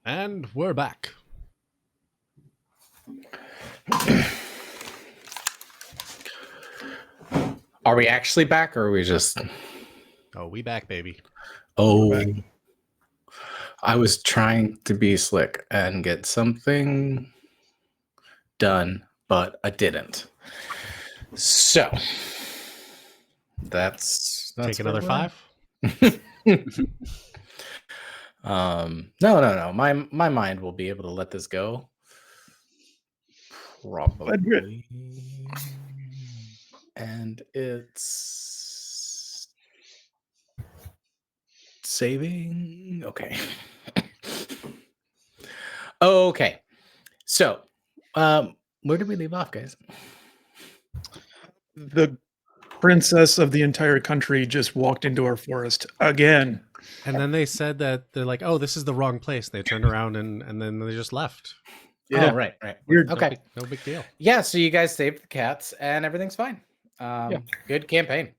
And we're back. Are we actually back, or are we just... Oh, we back, baby. Oh, I was trying to be slick and get something done, but I didn't. So, that's Take another 5? No. My mind will be able to let this go. Probably. And it's saving. Okay. Okay. So, where did we leave off, guys? The princess of the entire country just walked into our forest again. And then they said that they're like, oh, this is the wrong place. They turned around and then they just left. Yeah. Oh, right. Weird. Okay. No big deal. Yeah, so you guys saved the cats and everything's fine. Good campaign.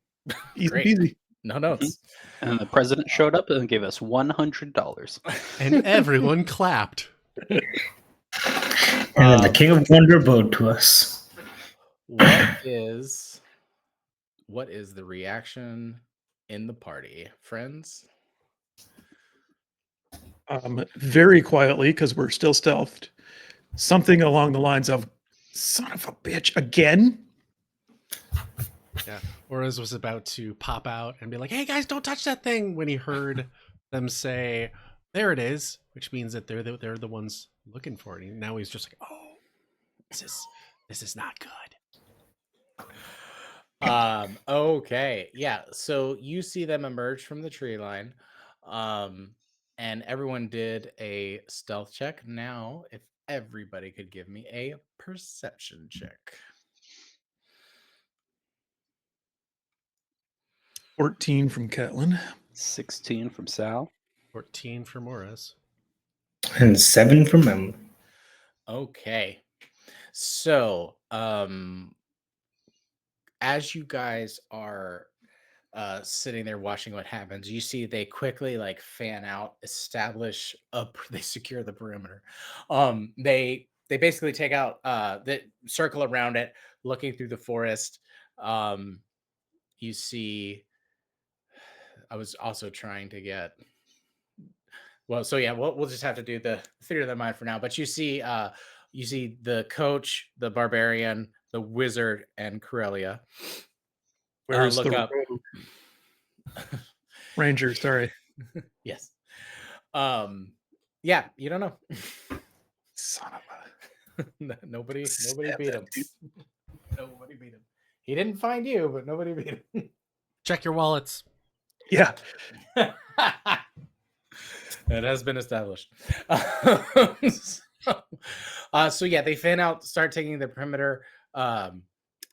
Easy. No notes. And the president showed up and gave us $100. And everyone clapped. And then the King of Wonder bowed to us. What is the reaction in the party, friends? Very quietly, because we're still stealthed. Something along the lines of, son of a bitch, again? Yeah. Orez was about to pop out and be like, hey guys, don't touch that thing, when he heard them say, there it is, which means that they're the ones looking for it. And now he's just like, oh, this is not good. Okay. Yeah. So you see them emerge from the tree line. And everyone did a stealth check. Now, if everybody could give me a perception check. 14 from Catelyn. 16 from Sal. 14 for Orez. And 7 from Emily. Okay. So, as you guys are sitting there watching what happens, you see they quickly fan out, establish they secure the perimeter. They basically take out the circle around it, looking through the forest. You see, I was also trying to get, well, so yeah, we'll just have to do the theater of the mind for now. But you see the coach, the barbarian, the wizard, and Corellia. Where's look the up. Ranger? Sorry. Yes. Yeah, you don't know. Son of a... nobody beat him. Nobody beat him. He didn't find you, but nobody beat him. Check your wallets. Yeah. It has been established. So yeah, they fan out, start taking the perimeter.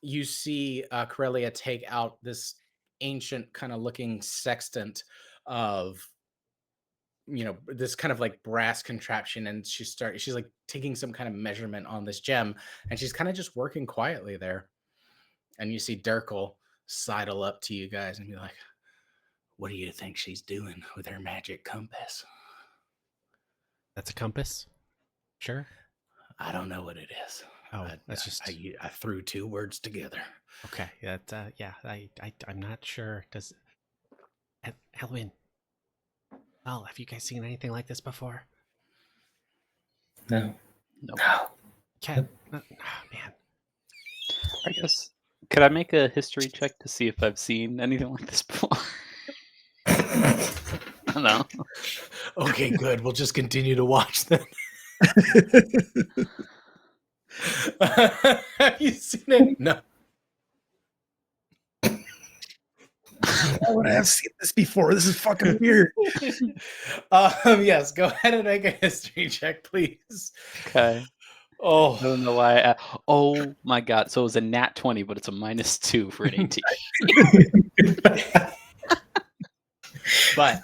You see Corellia take out this ancient kind of looking sextant of, this kind of brass contraption, and she's taking some kind of measurement on this gem, and she's kind of just working quietly there. And you see Durkle sidle up to you guys and be like, what do you think she's doing with her magic compass? That's a compass? Sure. I don't know what it is. Oh, that's just... I threw 2 words together. Okay. I'm not sure. Does... Elwyn. Well, have you guys seen anything like this before? No. Ken. Oh, man. I guess, could I make a history check to see if I've seen anything like this before? I don't know. Okay, good. We'll just continue to watch them. Have you seen it? No. Why would I have seen this before? This is fucking weird. Yes, go ahead and make a history check, please. Okay. Oh, I don't know why. Oh my god! So it was a nat 20, but it's a -2 for an 18. But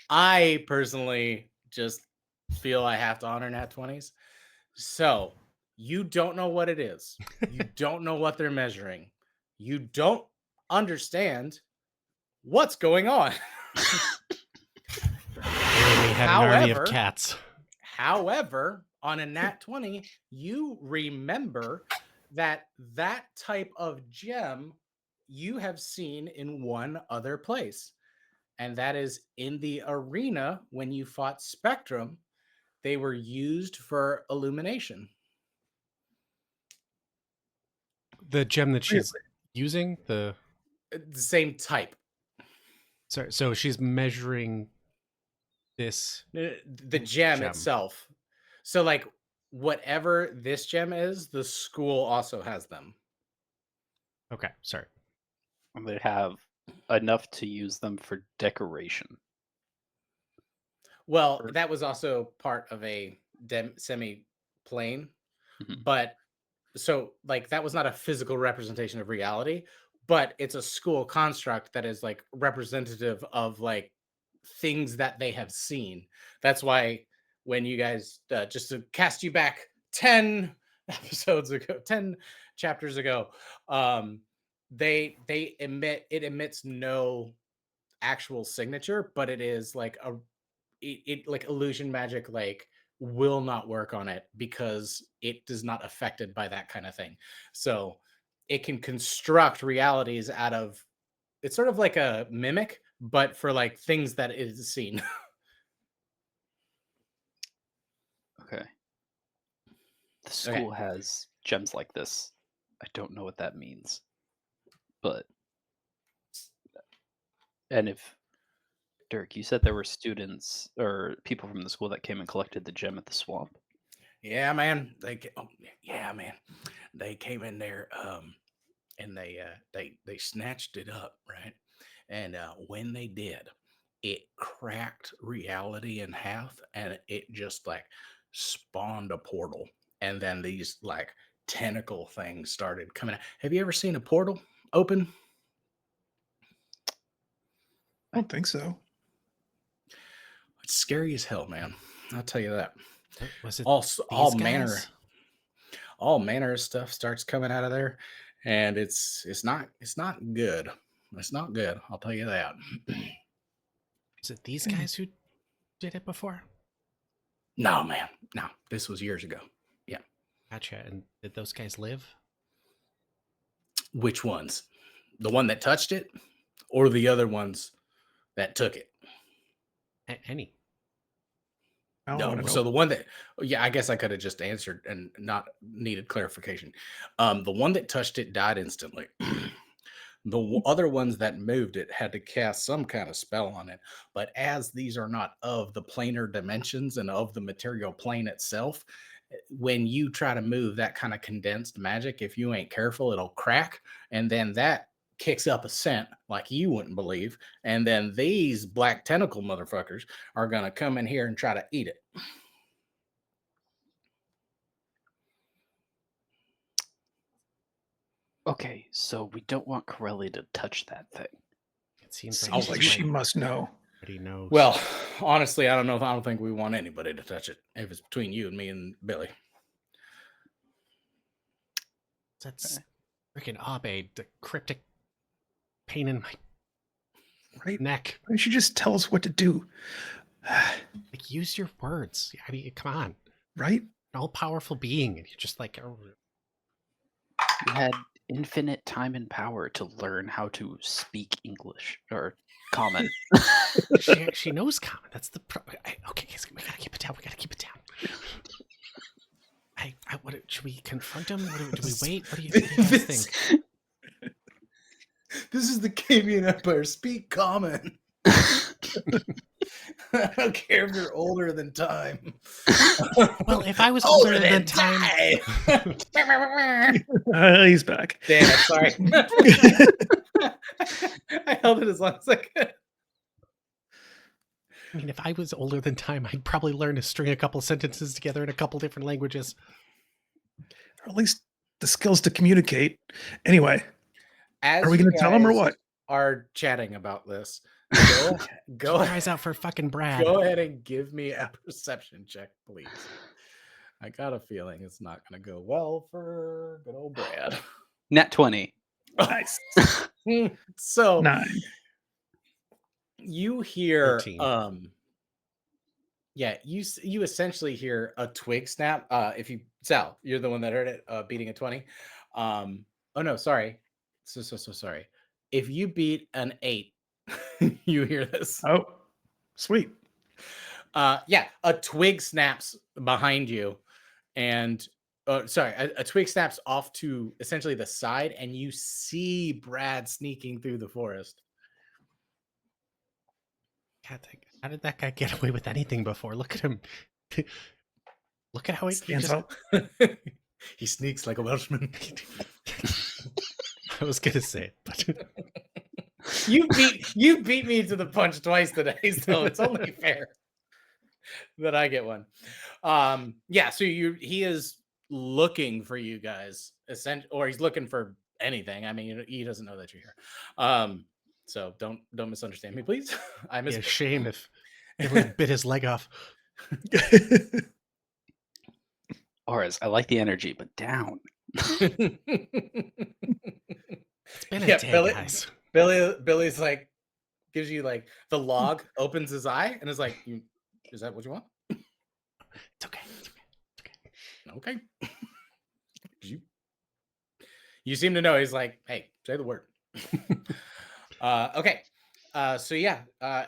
I personally just feel I have to honor nat 20s. So you don't know what it is. You don't know what they're measuring. You don't understand what's going on. We had an army of cats. However, on a nat 20, you remember that type of gem you have seen in one other place. And that is in the arena when you fought Spectrum. They were used for illumination. The gem that she's Really? using, The same type. so she's measuring this. The gem itself. So, like, whatever this gem is, the school also has them. Okay, sorry. And they have enough to use them for decoration. Well, that was also part of a semi-plane, Mhm. but so like that was not a physical representation of reality, but it's a school construct that is like representative of like things that they have seen. That's why when you guys just to cast you back 10 episodes ago, 10 chapters ago, they emits no actual signature, but it is like it like illusion magic like will not work on it because it is not affected by that kind of thing. So it can construct realities out of it's sort of like a mimic, but for like things that it is seen. Okay. The school has gems like this. I don't know what that means. But and if Dirk, you said there were students or people from the school that came and collected the gem at the swamp. Yeah, man. Yeah, man. They came in there and they snatched it up, right? And when they did, it cracked reality in half and it just like spawned a portal. And then these like tentacle things started coming out. Have you ever seen a portal open? I don't think so. It's scary as hell, man. I'll tell you that. Was it all manner of stuff starts coming out of there, and it's not good. It's not good. I'll tell you that. Was it these guys who did it before? No, man. No, this was years ago. Yeah. Gotcha. And did those guys live? Which ones? The one that touched it, or the other ones that took it? Any? No, so the one that, yeah, I guess I could have just answered and not needed clarification. The one that touched it died instantly. The other ones that moved it had to cast some kind of spell on it. But as these are not of the planar dimensions and of the material plane itself, when you try to move that kind of condensed magic, if you ain't careful, it'll crack. And then that kicks up a scent like you wouldn't believe. And then these black tentacle motherfuckers are going to come in here and try to eat it. Okay, so we don't want Corelli to touch that thing. It seems Seems like she must know. But he knows. Well, honestly, I don't know. I don't think we want anybody to touch it if it's between you and me and Billy. That's freaking Abe, the cryptic pain in my neck. Why don't you just tell us what to do? Like, use your words. I mean, come on. Right? An all-powerful being, and you're just like, You had infinite time and power to learn how to speak English or common. she knows common. That's the okay. Guys, we gotta keep it down. What should we confront him? Do we wait? What do you guys think? This is the Cavian Empire. Speak common. I don't care if you're older than time. Well, if I was older than time. He's back. Damn it, sorry. I held it as long as I could. I mean, if I was older than time, I'd probably learn to string a couple sentences together in a couple different languages. Or at least the skills to communicate. Anyway, As are we going to tell him or what? Are chatting about this. Go Keep your eyes out for fucking Brad. Go ahead and give me a perception check, please. I got a feeling it's not going to go well for good old Brad. Nat 20. Nice. So 9. you hear 13. Yeah, you essentially hear a twig snap. If you Sal, you're the one that heard it, beating a 20. Oh no, sorry. So sorry. If you beat an 8, you hear this. Oh, sweet. Yeah, a twig snaps behind you, and sorry, a twig snaps off to essentially the side, and you see Brad sneaking through the forest. God, how did that guy get away with anything before? Look at him. Look at how he Stands just. out. He sneaks like a Welshman. I was gonna say it, but You beat me to the punch twice today, so it's only fair that I get one. Yeah, so he is looking for you guys, or he's looking for anything. I mean, he doesn't know that you're here. So don't misunderstand me, please. I be a misspoke. shame if we bit his leg off. Ours, I like the energy, but down. It's been a Yeah, day, guys. Billy's like gives you like the log, opens his eye, and is like, "Is that what you want?" It's okay. Okay. You seem to know. He's like, "Hey, say the word." Okay. So yeah.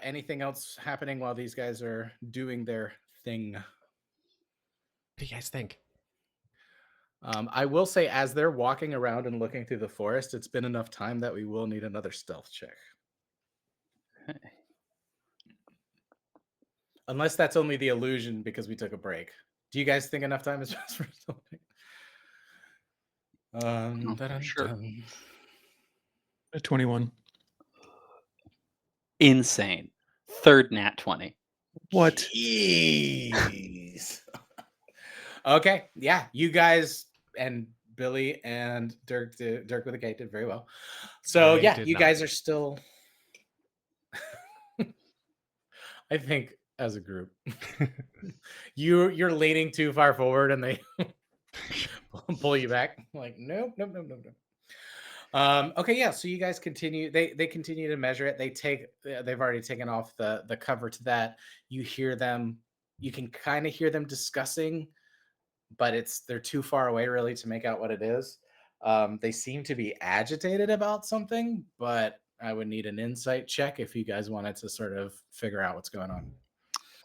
Anything else happening while these guys are doing their thing? What do you guys think? I will say, as they're walking around and looking through the forest, it's been enough time that we will need another stealth check. Okay. Unless that's only the illusion because we took a break. Do you guys think enough time is passed for stealth check? Sure. A 21. Insane. Third nat 20. What? Jeez. Okay, yeah, you guys and Billy and Dirk with a K did very well. So I yeah, did you not. guys are still. I think as a group, you're leaning too far forward, and they pull you back. Like nope. Okay, yeah. So you guys continue. They continue to measure it. They've already taken off the cover to that. You hear them. You can kind of hear them discussing, but they're too far away really to make out what it is. They seem to be agitated about something, but I would need an insight check if you guys wanted to sort of figure out what's going on.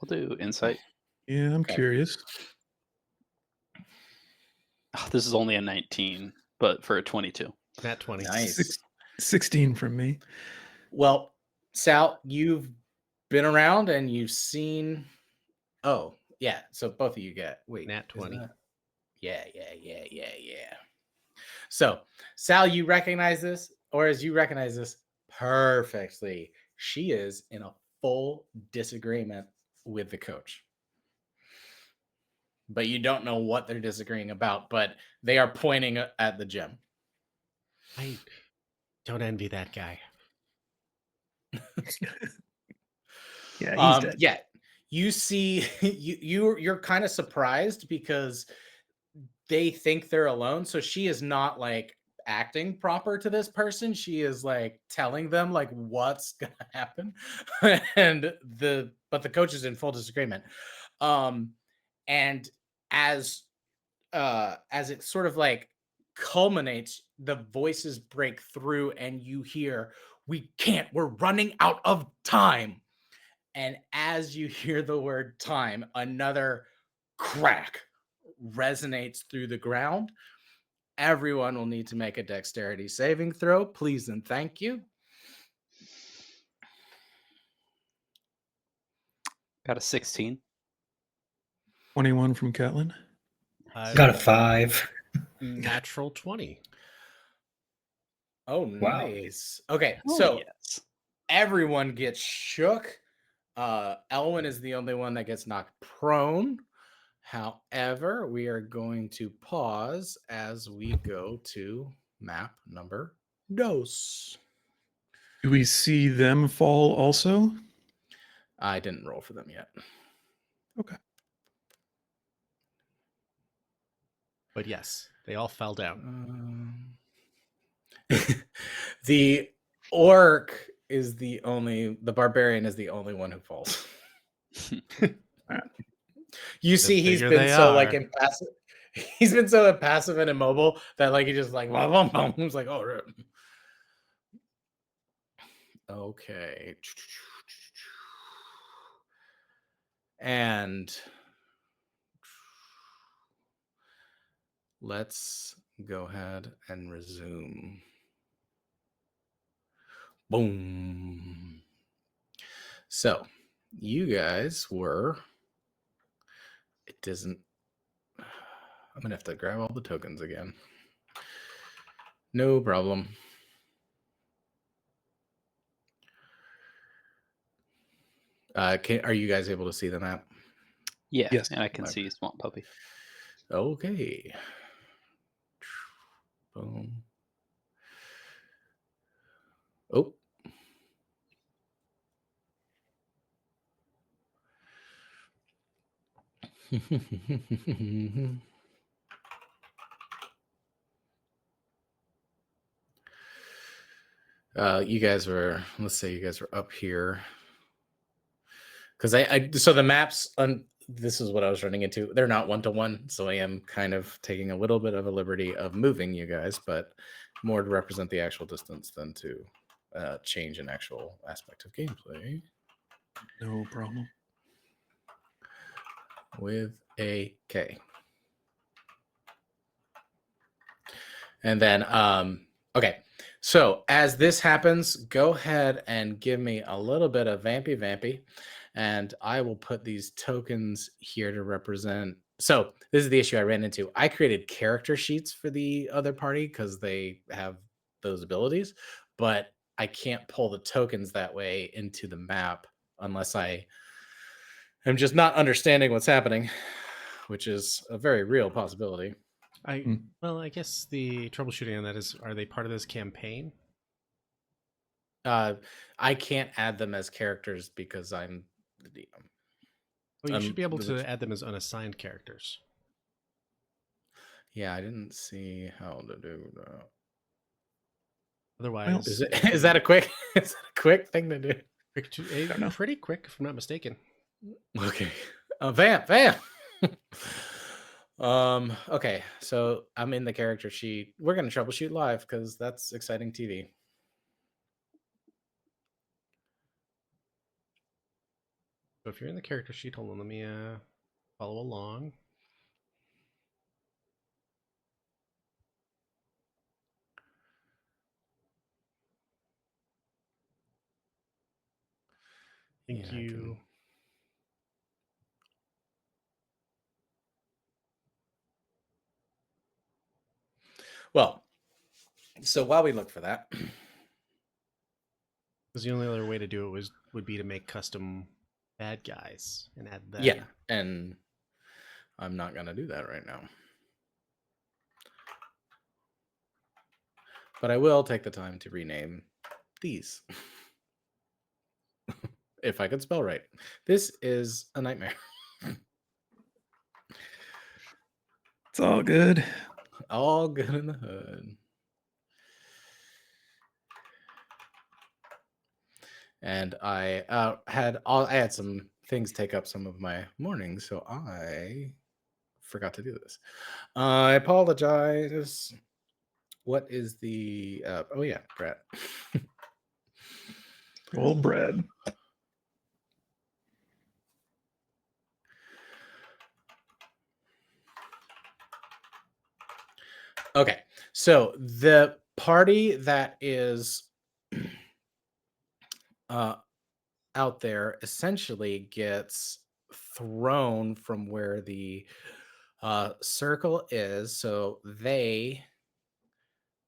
We'll do insight. Yeah, I'm Okay. curious. Oh, this is only a 19, but for a 22. Nat 20. Nice. 16 from me. Well, Sal, you've been around and you've seen. Oh, yeah. So both of you get. Wait. Nat 20. Yeah. So, Sal, you recognize this, or as you recognize this perfectly, she is in a full disagreement with the coach. But you don't know what they're disagreeing about, but they are pointing at the gym. I don't envy that guy. Yeah, he's dead. Yeah. You see, you're kind of surprised because they think they're alone. So she is not like acting proper to this person. She is like telling them like what's gonna happen. But the coach is in full disagreement. And as it sort of like culminates, the voices break through and you hear, we're running out of time. And as you hear the word time, another crack resonates through the ground. Everyone will need to make a dexterity saving throw, please and thank you. Got a 16. 21 from Catlin. Got a 5. Natural 20. Oh, Wow. nice. Okay, Oh, so yes. everyone gets shook. Elwyn is the only one that gets knocked prone. However, we are going to pause as we go to map number dos. Do we see them fall also? I didn't roll for them yet. Okay. But yes, they all fell down. The orc is the barbarian is the only one who falls. You see, he's bigger been they so like are. impassive. He's been so impassive and immobile that like he just like he's like, oh, right. Okay. And let's go ahead and resume. Boom. So you guys were. It doesn't. I'm gonna have to grab all the tokens again. No problem. Are you guys able to see the map? Yeah, Yes. and I can Okay. see Swamp Puppy. Okay. Boom. Oh. You guys were, let's say you guys were up here. Because so the maps, this is what I was running into. They're not one-to-one, so I am kind of taking a little bit of a liberty of moving you guys, but more to represent the actual distance than to change an actual aspect of gameplay. No problem. With a K. And then, okay. So as this happens, go ahead and give me a little bit of vampy, and I will put these tokens here to represent. So this is the issue I ran into. I created character sheets for the other party because they have those abilities, but I can't pull the tokens that way into the map unless I am just not understanding what's happening, which is a very real possibility. Well, I guess the troubleshooting on that is, are they part of this campaign? I can't add them as characters because I'm the DM. Well, you should be able to add them as unassigned characters. Yeah, I didn't see how to do that. Otherwise, Is that a quick thing to do? Pretty quick, if I'm not mistaken. Okay. Vamp. Okay, so I'm in the character sheet. We're gonna troubleshoot live because that's exciting TV. So if you're in the character sheet, hold on, let me follow along. Thank you. Well, so while we look for that, Because the only other way to do it would be to make custom bad guys and add them. yeah, and I'm not gonna do that right now. But I will take the time to rename these. If I could spell right. This is a nightmare. It's all good. All good in the hood. And I had some things take up some of my mornings, so I forgot to do this. I apologize. What is the oh yeah, Brett. Old bread. Okay, so the party that is out there essentially gets thrown from where the circle is. So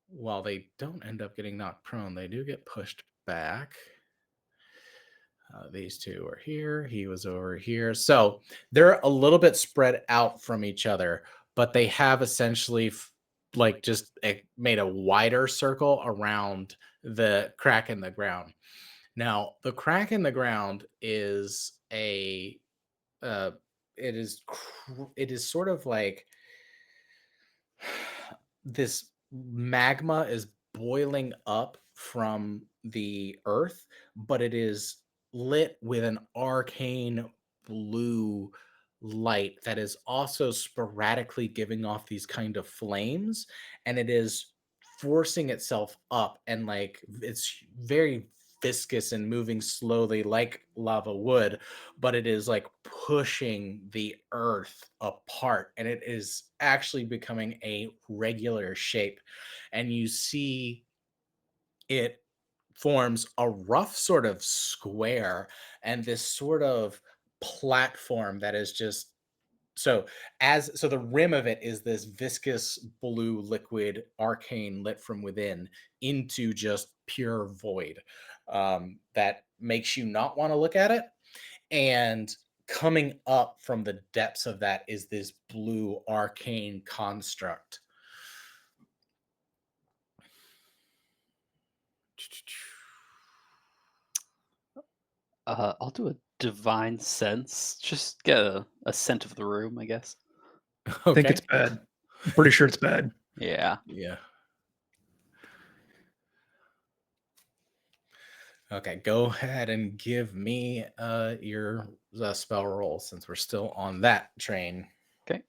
while they don't end up getting knocked prone, they do get pushed back. These two are here. He was over here. So they're a little bit spread out from each other, but they have essentially just made a wider circle around the crack in the ground. Now, the crack in the ground is it is sort of like this magma is boiling up from the earth, but it is lit with an arcane blue light that is also sporadically giving off these kind of flames, and it is forcing itself up, and like it's very viscous and moving slowly like lava would, but it is like pushing the earth apart, and it is actually becoming a regular shape. And you see it forms a rough sort of square and this sort of platform that is just so the rim of it is this viscous blue liquid arcane lit from within into just pure void, that makes you not want to look at it. And coming up from the depths of that is this blue arcane construct. I'll do a divine sense. Just get a scent of the room, I guess. I think it's bad. I'm pretty sure it's bad. Yeah. Yeah. Okay, go ahead and give me your spell roll since we're still on that train. Okay.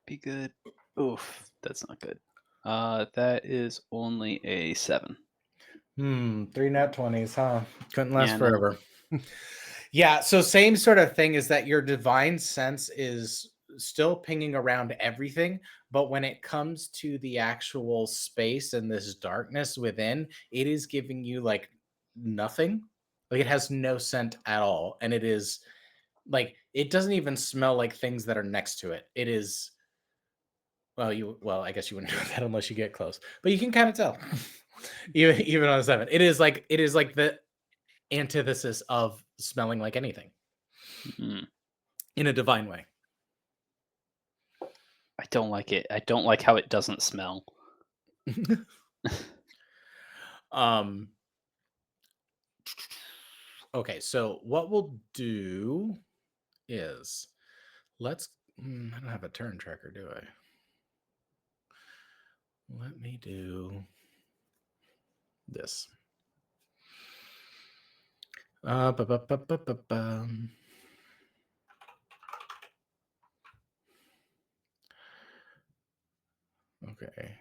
Be good. Oof, that's not good. That is only a 7. 3 nat 20s, huh? Couldn't last Yeah, no. forever. Yeah, so same sort of thing is that your divine sense is still pinging around everything, but when it comes to the actual space and this darkness within, it is giving you like nothing. Like it has no scent at all, and it is like it doesn't even smell like things that are next to it. It is well, I guess you wouldn't know that unless you get close, but you can kind of tell. Even on a 7, it is like the antithesis of smelling like anything Mm, in a divine way. I don't like it. I don't like how it doesn't smell. um okay, so what we'll do is let's I don't have a turn tracker, do I? Let me do this. Ba-ba-ba-ba-ba-bum. Okay.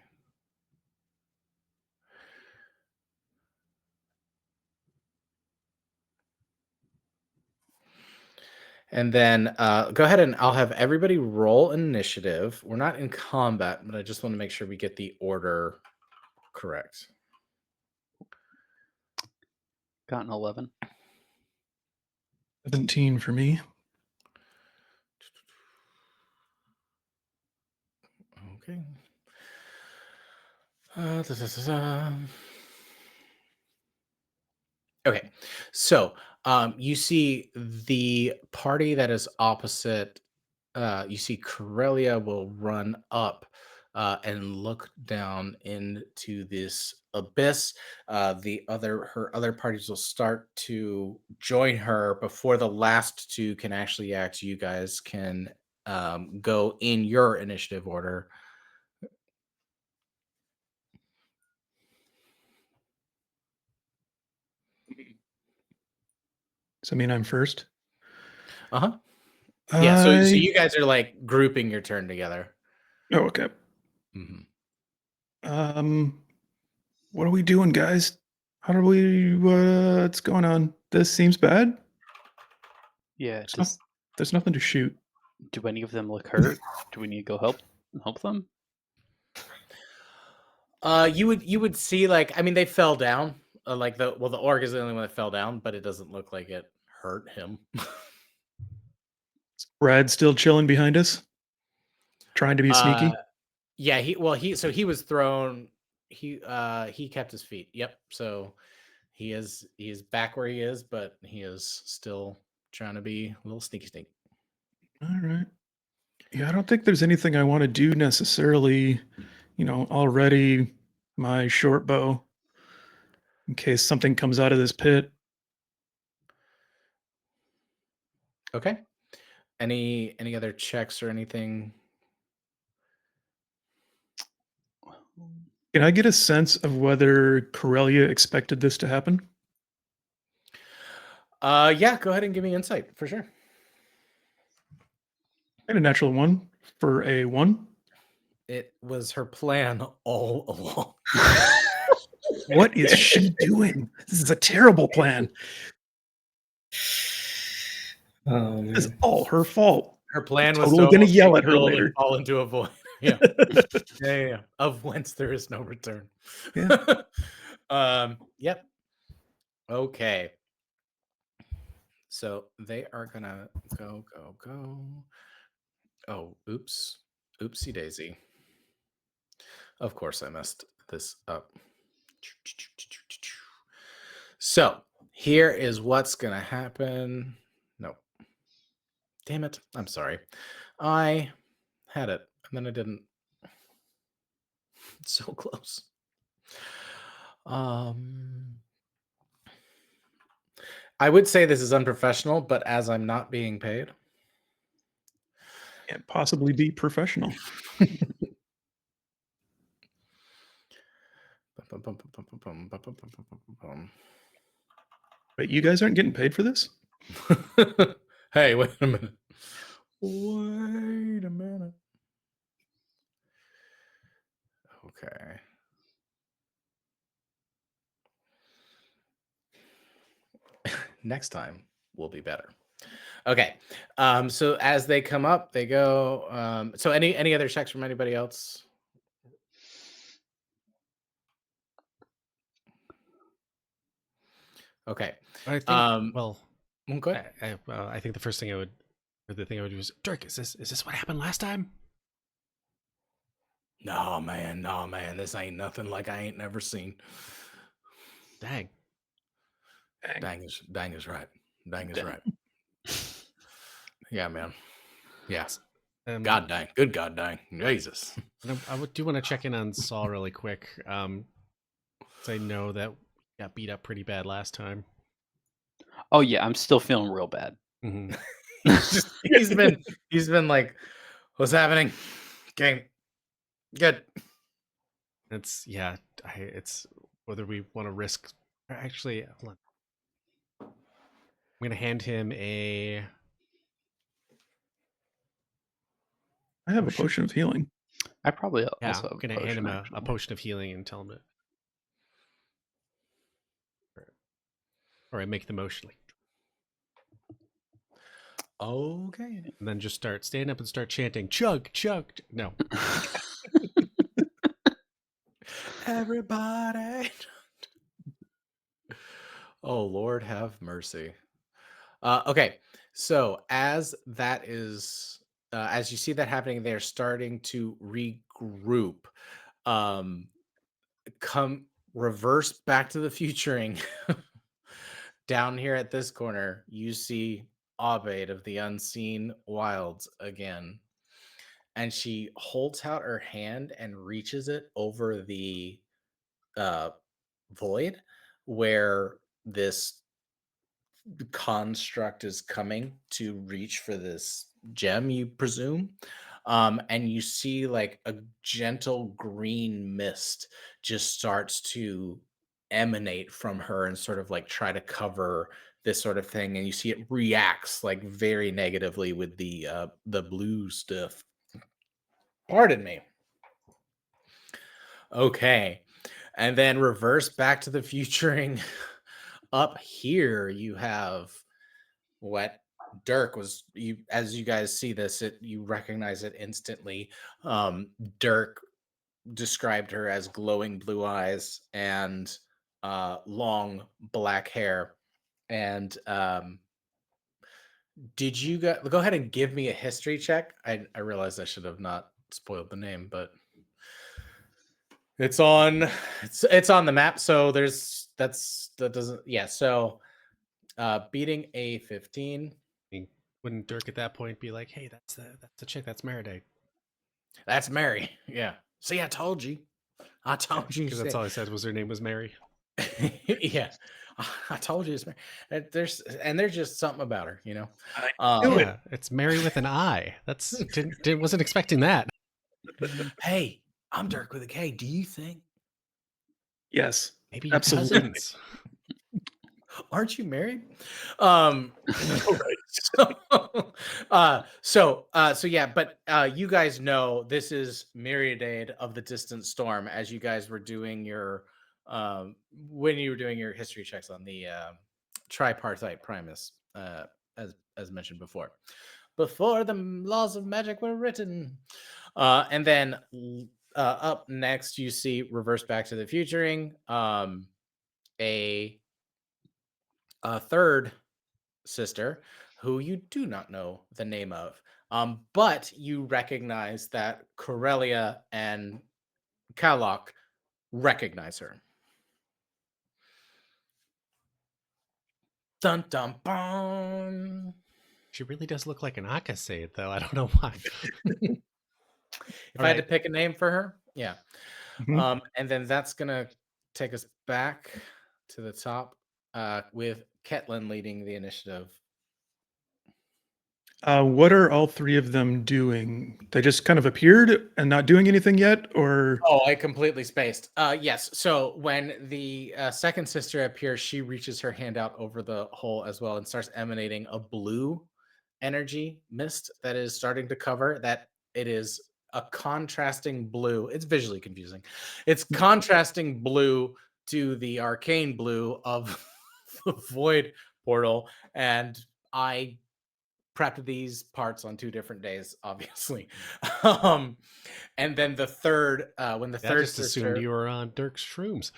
And then go ahead and I'll have everybody roll initiative. We're not in combat, but I just want to make sure we get the order correct. Got an 11. 17 for me. Okay. Da-da-da-da. Okay, so you see the party that is opposite. You see Corellia will run up and look down into this abyss. Her other parties will start to join her before the last two can actually act. You guys can go in your initiative order. Does that mean I'm first? Uh-huh. Yeah, so I- you guys are like grouping your turn together. Oh, okay. Mhm. What are we doing, guys? How do we? What's going on? This seems bad. Yeah, There's nothing to shoot. do any of them look hurt? Do we need to go help them? You would see like I mean they fell down. Like the orc is the only one that fell down, but it doesn't look like it hurt him. Brad still chilling behind us, trying to be sneaky. Yeah, he was thrown. He kept his feet. Yep. So he's back where he is, but he is still trying to be a little sneaky. All right. Yeah, I don't think there's anything I want to do necessarily. Already my short bow in case something comes out of this pit. Okay. Any other checks or anything? Can I get a sense of whether Corellia expected this to happen? Yeah, go ahead and give me insight for sure. And a natural 1 for a 1. It was her plan all along. What is she doing? This is a terrible plan. It's all her fault. Her plan I'm was totally to gonna almost yell be at her killed and later. fall into a void. Yeah. Yeah. Of whence there is no return. Yeah. Yep. Okay. So they are gonna go. Oh, oops. Oopsie daisy. Of course I messed this up. So here is what's gonna happen. No. Damn it. I'm sorry. I had it and then I didn't. It's so close. I would say this is unprofessional, but as I'm not being paid. Can't possibly be professional. Wait, you guys aren't getting paid for this? Hey, wait a minute. Wait a minute. Okay. Next time will be better. Okay. So as they come up, they go. So any other checks from anybody else? Okay. I think. Well, Okay. I think the first thing I would, or the thing I would do is, Dirk, is this what happened last time? No, man. This ain't nothing like I ain't never seen. Dang. Dang is right. Dang is right. Yeah, man. Yeah. God dang. Good God dang. Jesus. I do want to check in on Saul really quick. 'Cause I know that we got beat up pretty bad last time. Oh yeah, I'm still feeling real bad. Mm-hmm. he's been like, what's happening? Okay. Good. It's whether we want to risk. Actually, hold on. I'm gonna hand him a. I have a potion of healing. I probably Yeah, also I'm have gonna hand him a actually. potion of healing and tell him it. Or I make the motion like. Okay. And then just stand up and start chanting, chug, chug. No. Everybody. Oh, Lord have mercy. Okay. So as that is, as you see that happening, they're starting to regroup. Come reverse back to the futuring. Down here at this corner, you see Abed of the Unseen Wilds again. And she holds out her hand and reaches it over the void where this construct is coming to reach for this gem, you presume. And you see like a gentle green mist just starts to emanate from her and sort of like try to cover this sort of thing, and you see it reacts like very negatively with the blue stuff. Pardon me. Okay. And then reverse back to the futuring. Up here, you have what Dirk was. You, as you guys see this, you recognize it instantly. Dirk described her as glowing blue eyes and long black hair. And did you go ahead and give me a history check? I realized I should have not spoiled the name, but it's on the map. So that doesn't, yeah. So beating a 15. Wouldn't Dirk at that point be like, hey, that's the chick, that's Meriday? That's Mary. Yeah. See, I told you. I told you. Because that's all I said was her name was Mary. Yeah. I told you it's Mary. There's just something about her, you know. Yeah, it's Mary with an I. That's wasn't expecting that. Hey, I'm Dirk with a K. Do you think? Yes. Maybe you're Absolutely. cousins. Aren't you married? So yeah, but you guys know this is Myriadade of the Distant Storm as you guys were doing your when you were doing your history checks on the tripartite primus, as mentioned before the laws of magic were written. And then up next you see Reverse Back to the Futuring, a third sister who you do not know the name of. But you recognize that Corellia and Kalok recognize her. Dun dun dun. She really does look like an Akase, though. I don't know why. If All I had to right. pick a name for her, yeah. Mhm. And then that's gonna take us back to the top with Ketlin leading the initiative. What are all three of them doing? They just kind of appeared and not doing anything yet, or Oh, I completely spaced. Yes. So when the second sister appears, she reaches her hand out over the hole as well and starts emanating a blue energy mist that is starting to cover that. It is a contrasting blue. It's visually confusing. It's contrasting blue to the arcane blue of the void portal. And I prepped these parts on 2 different days, obviously. um and then the third, when the I third just assumed sister, you were on Dirk's shrooms.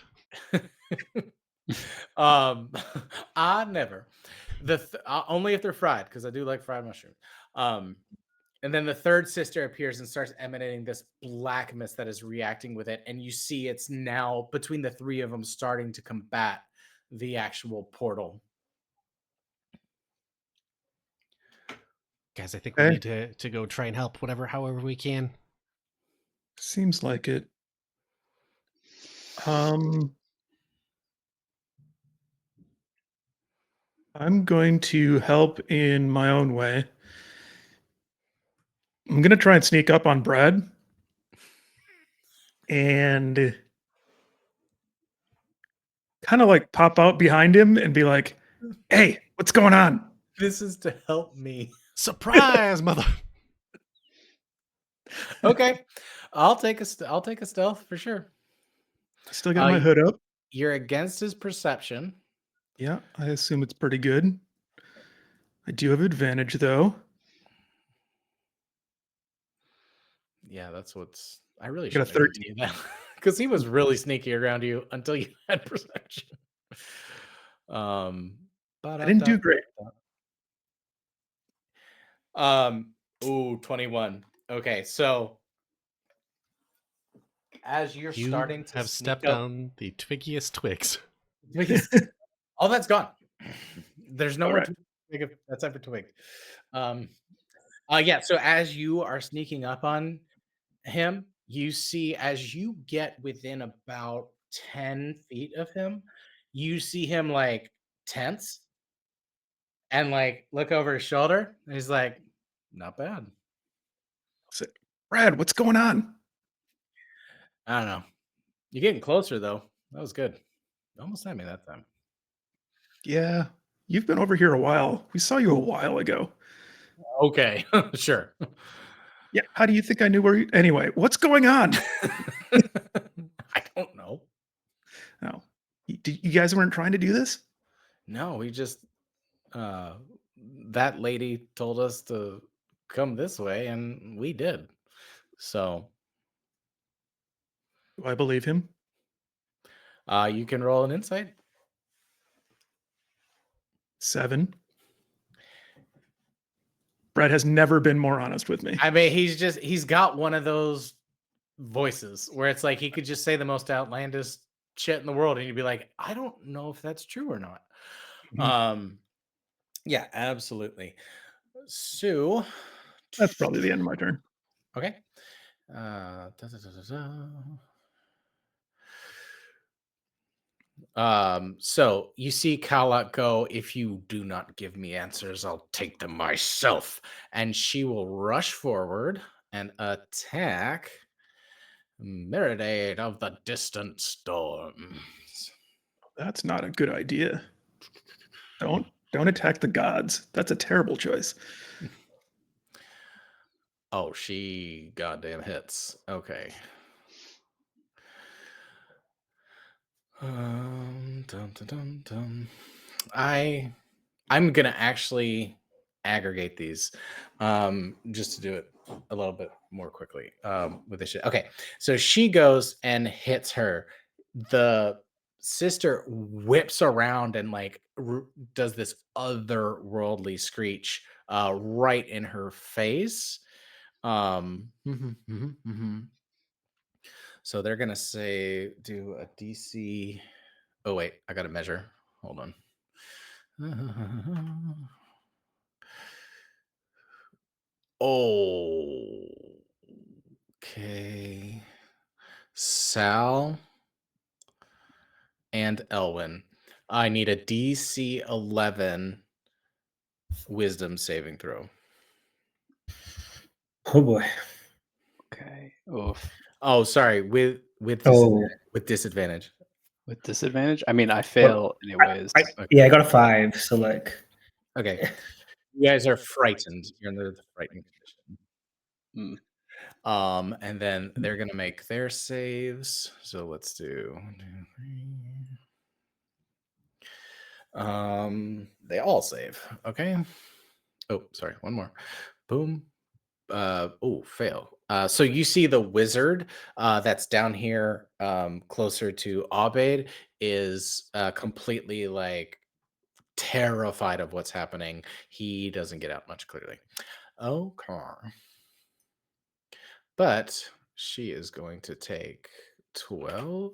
um, I never, only if they're fried because I do like fried mushrooms. Um, and then the third sister appears and starts emanating this black mist that is reacting with it, and you see it's now between the three of them starting to combat the actual portal. Guys, I think we Okay. need to go try and help however we can. seems like it. Um, I'm going to help in my own way. I'm gonna try and sneak up on Brad and kind of like pop out behind him and be like, "Hey, what's going on?" This is to help me. Surprise, mother! Okay, I'll take a stealth for sure. Still got my hood up. You're against his perception. Yeah, I assume it's pretty good. I do have advantage though. Yeah, that's what's. I really Got a shouldn't have given 13. you that because he was really sneaky around you until you had perception. Um, I didn't do great. ooh, 21. Okay, so as you're You starting to have sneak stepped up, on the twiggiest twigs. all that's gone. There's no All more right. twig. That's time for twig. Um, yeah. So as you are sneaking up on him, you see as you get within about 10 feet of him, you see him like tense and like look over his shoulder. And he's like, not bad. Say, Brad, what's going on? I don't know. You're getting closer though. That was good. You almost had me that time. Yeah, you've been over here a while. We saw you a while ago. Okay, sure. Yeah, how do you think I knew where you... Anyway, what's going on? I don't know. Oh, you guys weren't trying to do this? No, we just uh that lady told us to come this way and we did. So Do I believe him? you can roll an insight. 7. Brad has never been more honest with me. I mean, he's got one of those voices where it's like he could just say the most outlandish shit in the world and you'd be like, I don't know if that's true or not. Mhm. Yeah, absolutely. So That's probably the end of my turn. okay. Da, da, da, da, da. So you see Kala go, if you do not give me answers, I'll take them myself. And she will rush forward and attack Meridade of the Distant Storm. That's not a good idea. Don't Don't attack the gods. That's a terrible choice. Oh, she goddamn hits. Okay. Dum, dum, dum, dum. I'm gonna actually aggregate these, just to do it a little bit more quickly, with this shit. Okay, so she goes and hits her. The sister whips around and like does this otherworldly screech, right in her face. So they're gonna say do a DC. Oh wait, I gotta measure. Hold on. Oh, okay. Sal and Elwin. I need a DC 11 wisdom saving throw. Oh boy. Okay. Oof. Oh, sorry, with Oh, disadvantage. With disadvantage? I mean, I well, fail anyways. yeah, I got a 5. So like, Okay. You guys are frightened. You're in the frightened condition. Mm. And then they're gonna make their saves. So let's do 1, 2, 3. They all save. Okay. Oh, sorry, one more. Boom. Oh, fail. So you see the wizard that's down here, closer to Abed, is completely like terrified of what's happening. He doesn't get out much, clearly. Okay. But she is going to take 12.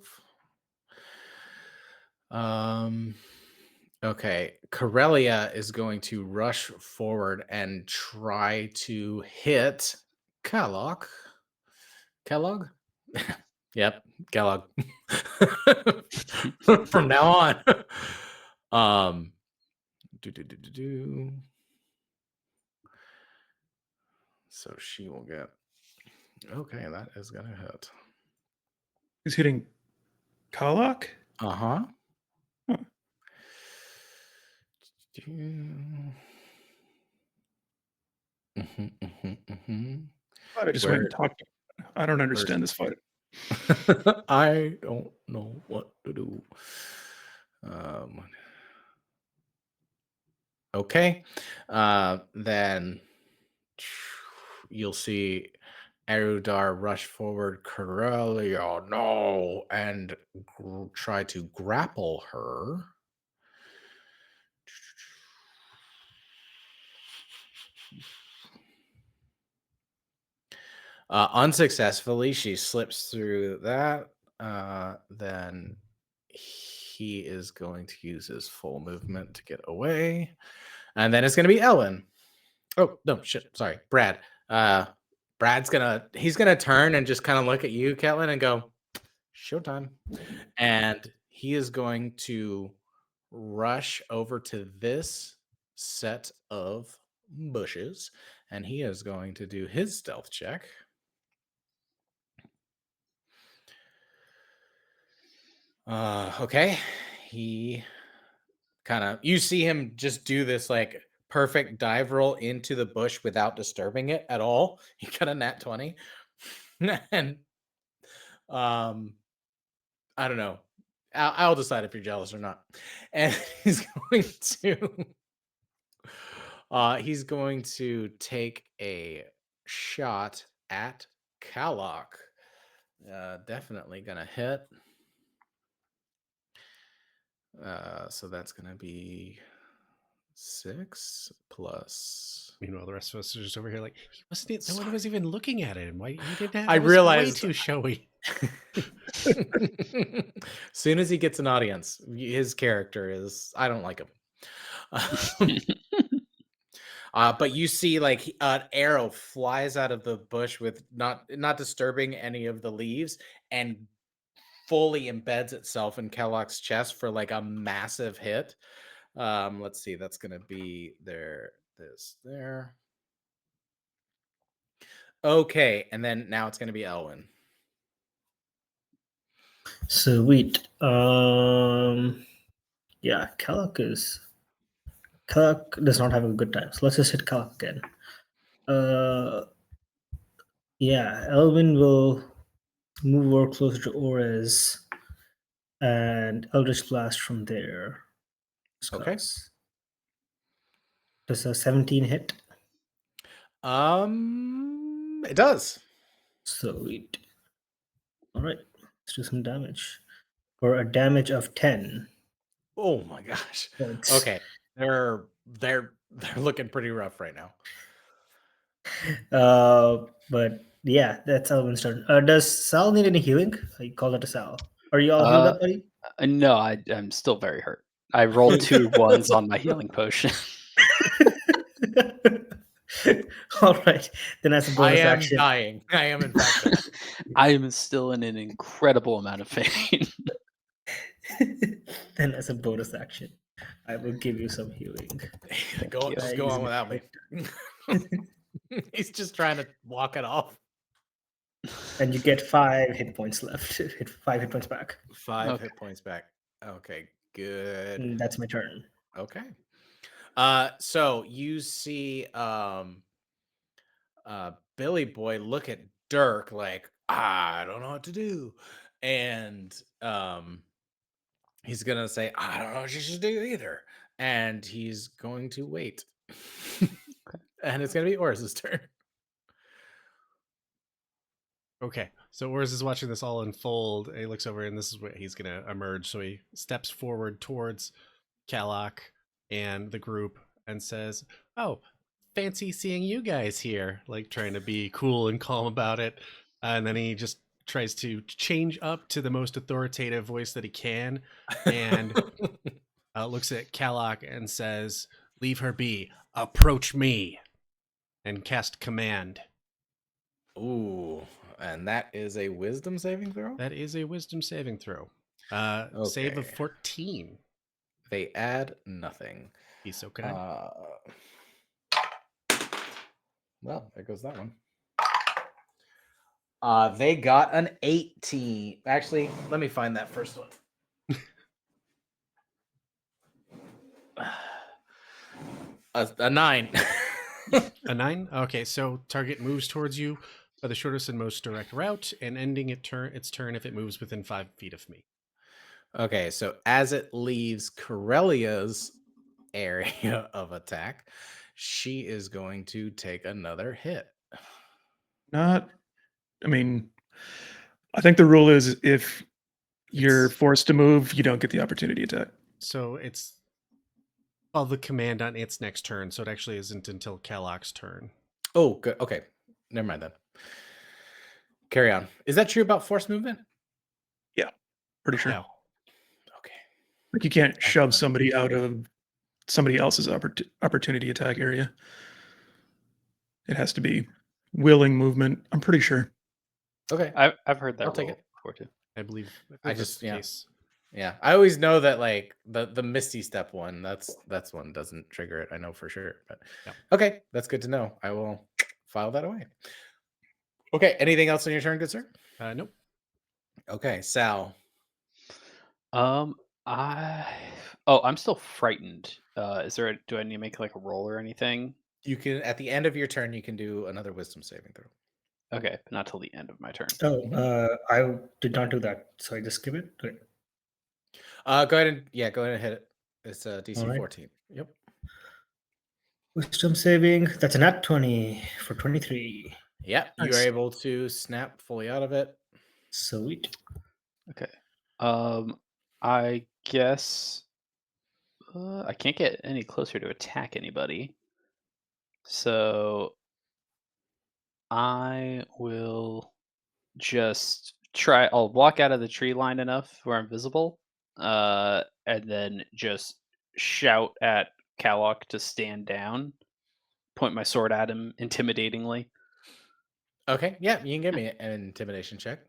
Okay. Corellia is going to rush forward and try to hit Kellogg. Kellogg? Yep, Kellogg. From now on. Do. So she will get. Okay, that is gonna hit. He's hitting Kalak? Uh-huh. Huh. Thought I just went and talked to him. I don't understand this fight. I don't know what to do. Okay. Then you'll see Erudar rush forward, Corellia, no, and try to grapple her. Unsuccessfully, she slips through that. Then he is going to use his full movement to get away. And then it's going to be Ellen. Oh, no, shit. Sorry, Brad. He's gonna turn and just kind of look at you, Catelyn, and go, showtime. And he is going to rush over to this set of bushes, and he is going to do his stealth check. Okay. He you see him just do this like perfect dive roll into the bush without disturbing it at all. He got a nat 20. And I don't know. I'll decide if you're jealous or not. And he's going to take a shot at Kalok. Definitely gonna hit. So that's gonna be 6 plus. Meanwhile, the rest of us are just over here like, he wasn't. No one was even looking at him. Why he didn't have? I That was way realized- too showy. Soon as he gets an audience, his character is. I don't like him. But you see, like an arrow flies out of the bush with not disturbing any of the leaves, and fully embeds itself in Kellogg's chest for like a massive hit. Let's see, that's gonna be there. Okay, and then now it's gonna be Elwin. sweet. Yeah, Kalak is Kalak does not have a good time. So let's just hit Kalak again. Yeah, Elvin will move over closer to Orez and Eldritch Blast from there. Okay. Does a 17 hit? It does. Sweet. All right, let's do some damage. For a damage of 10 Oh my gosh. points. Okay. They're looking pretty rough right now. But yeah, that's Elvin's turn. Does Sal need any healing? I call that a Sal. Are you all healed up, buddy? No, I'm still very hurt. I rolled 2 ones on my healing potion. All right, then that's a I bonus am action. dying. I am in fact dying. I am still in an incredible amount of pain. Then as a bonus action, I will give you some healing. Just go on without me. He's just trying to walk it off. And you get 5 hit points left. 5 hit points back. 5 Okay. hit points back. Okay, good. And that's my turn. Okay. So you see Billy Boy look at Dirk like, I don't know what to do. And he's gonna say, I don't know what you should do either. And he's going to wait. And it's gonna be Oris's turn. Okay, so Ors is watching this all unfold. And he looks over, and this is where he's gonna emerge. So he steps forward towards Kalak and the group and says, "Oh, fancy seeing you guys here!" Like trying to be cool and calm about it. And then he just tries to change up to the most authoritative voice that he can, and looks at Kalak and says, "Leave her be. Approach me," and cast command. Ooh, and that is a wisdom saving throw? That is a wisdom saving throw. Save of Okay. 14. They add nothing. He's so kind. Well, there goes that one. They got an 18. Actually, let me find that first one. A 9. A 9? Okay, so target moves towards you by the shortest and most direct route, and ending its turn if it moves within 5 feet of me. Okay, so as it leaves Corellia's area of attack, she is going to take another hit. I think the rule is if you're It's- forced to move, you don't get the opportunity attack. So it's the command on its next turn, so it actually isn't until Kalak's turn. Oh, good. Okay, never mind then. Carry on. Is that true about force movement? Pretty sure. No. Okay. Like you can't shove Excellent. somebody out of somebody else's opportunity attack area. It has to be willing movement. I'm pretty sure. Okay. I've heard that I'll take rule it. before too. I believe I that's just- the yeah. case. Yeah, I always know that like the Misty Step one, that's one doesn't trigger it. I know for sure. But Yep. Okay, that's good to know. I will file that away. Okay, anything else on your turn, good sir? Nope. Okay, Sal. I'm still frightened. Do I need to make like a roll or anything? You can at the end of your turn, you can do another wisdom saving throw. Okay, but not till the end of my turn. Oh, I did not do that, so I just skip it. Okay. Go ahead and hit it. It's DC All right. 14. Yep. Wisdom saving. That's a nat 20 for 23. Yeah, you are Nice. able to snap fully out of it. Sweet. Okay. I guess I can't get any closer to attack anybody. So I will just try. I'll walk out of the tree line enough where I'm visible, and then just shout at Kalok to stand down. Point my sword at him intimidatingly. Okay, yeah, you can give me an intimidation check.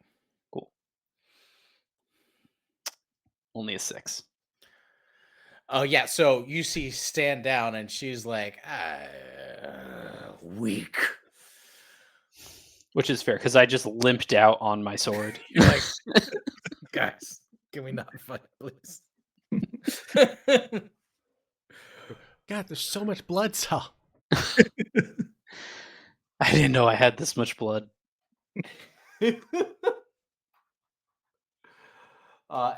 Cool. Only a 6. Oh yeah, so you see stand down and she's like, weak. Which is fair because I just limped out on my sword. You're like, guys, can we not fight, please? God, there's so much blood, Sal. I didn't know I had this much blood.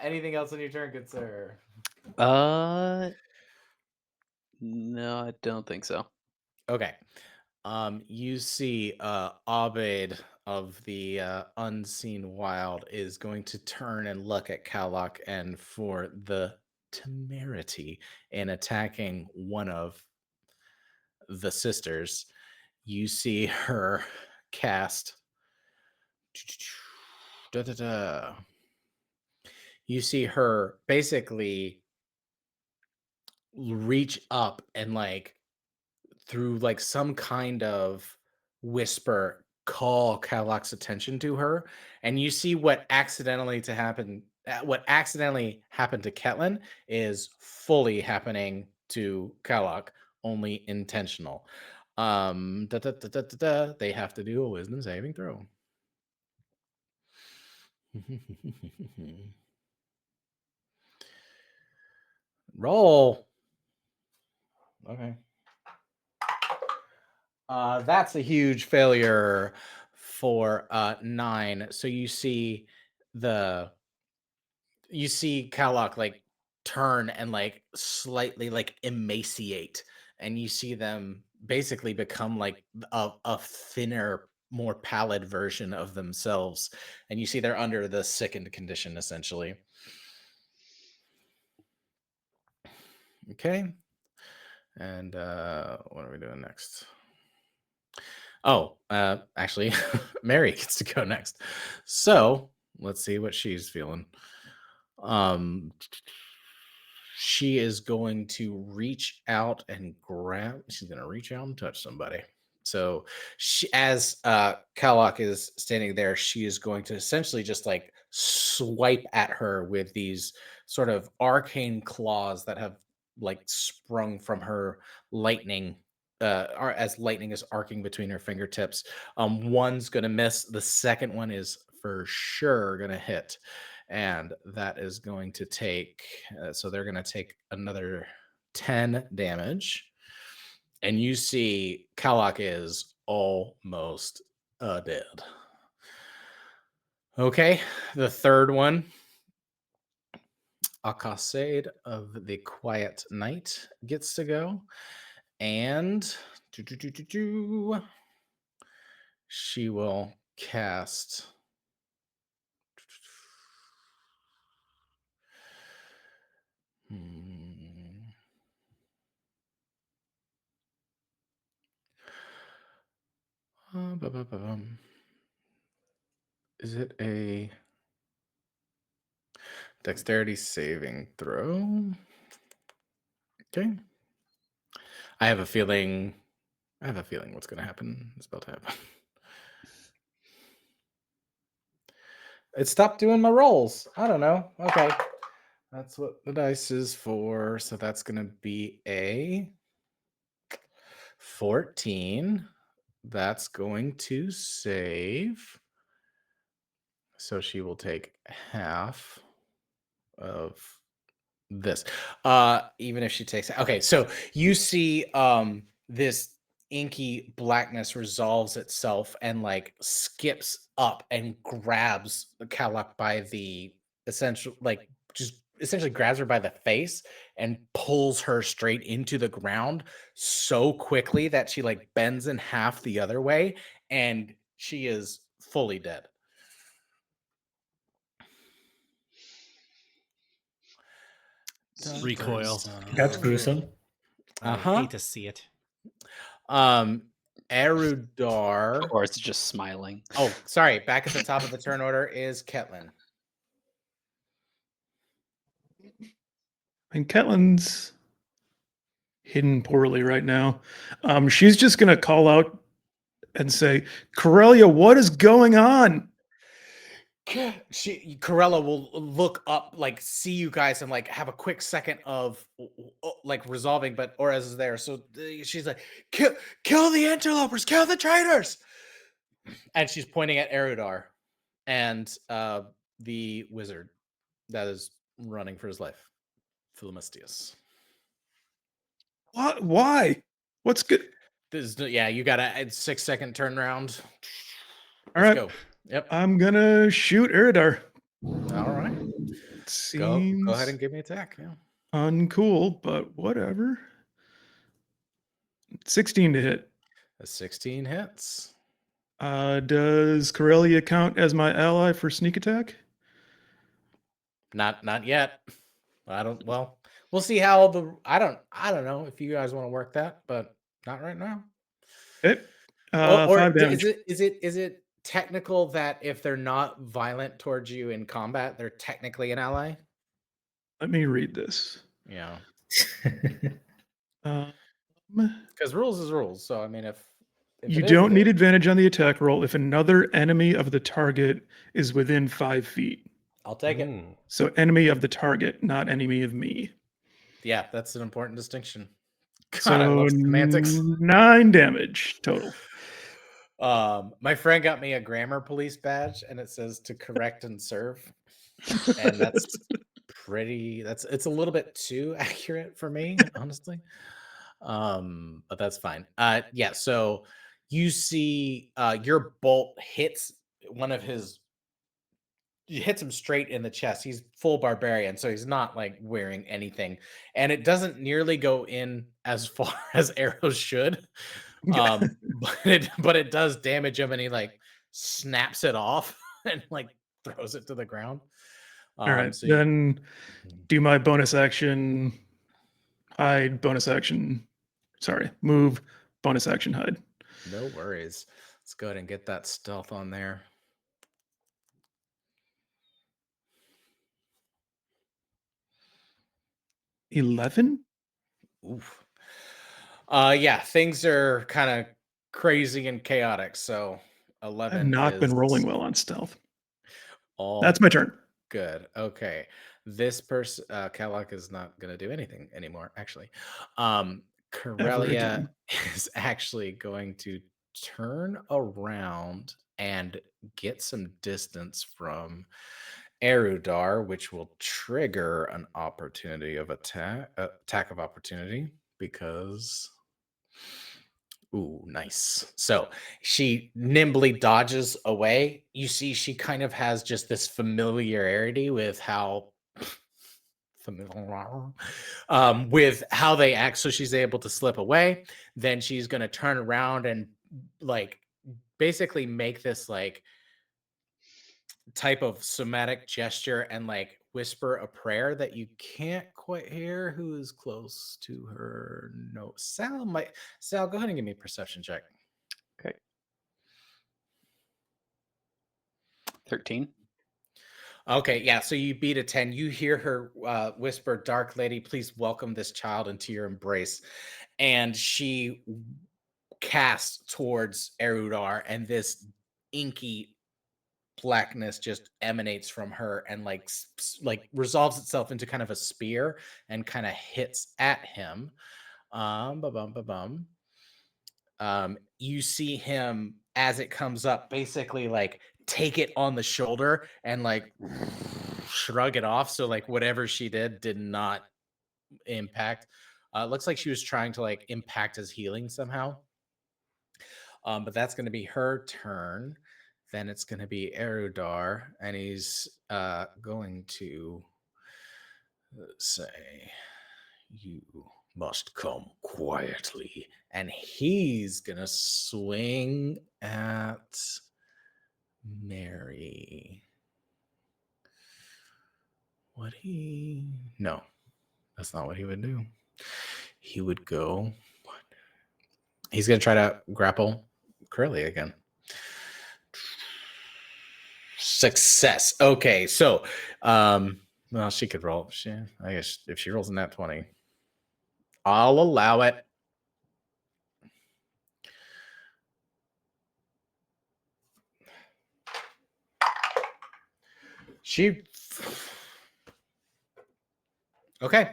Anything else on your turn, good sir? No, I don't think so. Okay. You see, Abed of the Unseen Wild is going to turn and look at Kalok, and for the temerity in attacking one of the sisters, you see her cast. You see her basically reach up and like through like some kind of whisper call Kalok's attention to her, and you see what accidentally happened to Ketlin is fully happening to Kalok, only intentional. They have to do a wisdom saving throw. Roll. Okay. That's a huge failure for 9. So you see Kalok like turn and like slightly like emaciate, and you see them basically become like a thinner, more pallid version of themselves, and you see they're under the sickened condition essentially. Okay. And what are we doing next? Oh, actually, Mary gets to go next. So let's see what she's feeling. She is going to reach out and grab. She's going to reach out and touch somebody. So she, as Kalok is standing there, she is going to essentially just like swipe at her with these sort of arcane claws that have like sprung from her lightning, as lightning is arcing between her fingertips. One's going to miss. The second one is for sure going to hit, and that is going to take so they're going to take another 10 damage, and you see Kalak is almost dead. Okay, the third one, Akasade of the Quiet Night, gets to go, and she will cast is it a dexterity saving throw? Okay. I have a feeling what's going to happen is about to happen. It stopped doing my rolls. I don't know. Okay. That's what the dice is for. So that's going to be a 14. That's going to save. So she will take half of this. Even if she takes, okay, so you see this inky blackness resolves itself and like skips up and grabs Kalak by the essential, like just essentially grabs her by the face and pulls her straight into the ground so quickly that she like bends in half the other way, and she is fully dead. Recoil. That's gruesome. I hate to see it. Erudar. Or it's just smiling. Oh, sorry. Back at the top of the turn order is Ketlin. And Ketlin's hidden poorly right now. She's just gonna call out and say, "Corellia, what is going on?" Corella will look up, like see you guys, and like have a quick second of like resolving, but Orez is there, so she's like, "Kill the interlopers, kill the traitors!" And she's pointing at Erudar and the wizard that is running for his life, Philomestius. What? Why? What's good? Yeah, you got a 6-second turnaround. All Let's right. go. Yep. I'm gonna shoot Iridar. All right. It Go ahead seems and give me attack. Yeah. uncool, but whatever. 16 to hit. A 16 hits. Does Corellia count as my ally for sneak attack? Not yet. Well, we'll see how I don't know if you guys want to work that, but not right now. Okay. Or 5 damage. is it technical that if they're not violent towards you in combat, they're technically an ally? Let me read this. Yeah. Um, Because rules is rules. So I mean if you it is, don't it need is. advantage on the attack roll if another enemy of the target is within 5 feet. I'll take it. Mm. So enemy of the target, not enemy of me. Yeah, that's an important distinction. God, So I love semantics. 9 damage total. My friend got me a grammar police badge and it says to correct and serve. And that's it's a little bit too accurate for me, honestly. But that's fine. Yeah, so you see your bolt hits one of his hits him straight in the chest. He's full barbarian, so he's not like wearing anything, and it doesn't nearly go in as far as arrows should. But it does damage him, and he like snaps it off and like throws it to the ground. All right. So Then do my bonus action hide, bonus action. Sorry, move, bonus action hide. no worries. Let's go ahead and get that stealth on there. 11? Oof. Yeah, things are kind of crazy and chaotic. So I've 11 not been is rolling well on stealth. all That's my turn. good. Okay. This person, Kalak is not going to do anything anymore, actually. Corellia again. is actually going to turn around and get some distance from Erudar, which will trigger an opportunity of attack of opportunity because ooh, nice. So she nimbly dodges away. You see, she kind of has just this familiarity with how with how they act. So she's able to slip away. Then she's gonna turn around and like basically make this like type of somatic gesture and like whisper a prayer that you can't quite hear who is close to her. No, Sal, go ahead and give me a perception check. Okay. 13. Okay, yeah, so you beat a 10. You hear her whisper, "Dark Lady, please welcome this child into your embrace." And she casts towards Erudar, and this inky blackness just emanates from her and like resolves itself into kind of a spear and kind of hits at him. Ba-bum. You see him as it comes up basically like take it on the shoulder and like shrug it off, so like whatever she did not impact. Looks like she was trying to like impact his healing somehow. But that's going to be her turn. Then it's going to be Erudar, and he's going to say, "You must come quietly." And he's going to swing at Mary. No, that's not what he would do. He would go. He's going to try to grapple Curly again. Success. Okay, so well, she could roll. I guess if she rolls in that 20, I'll allow it. Okay.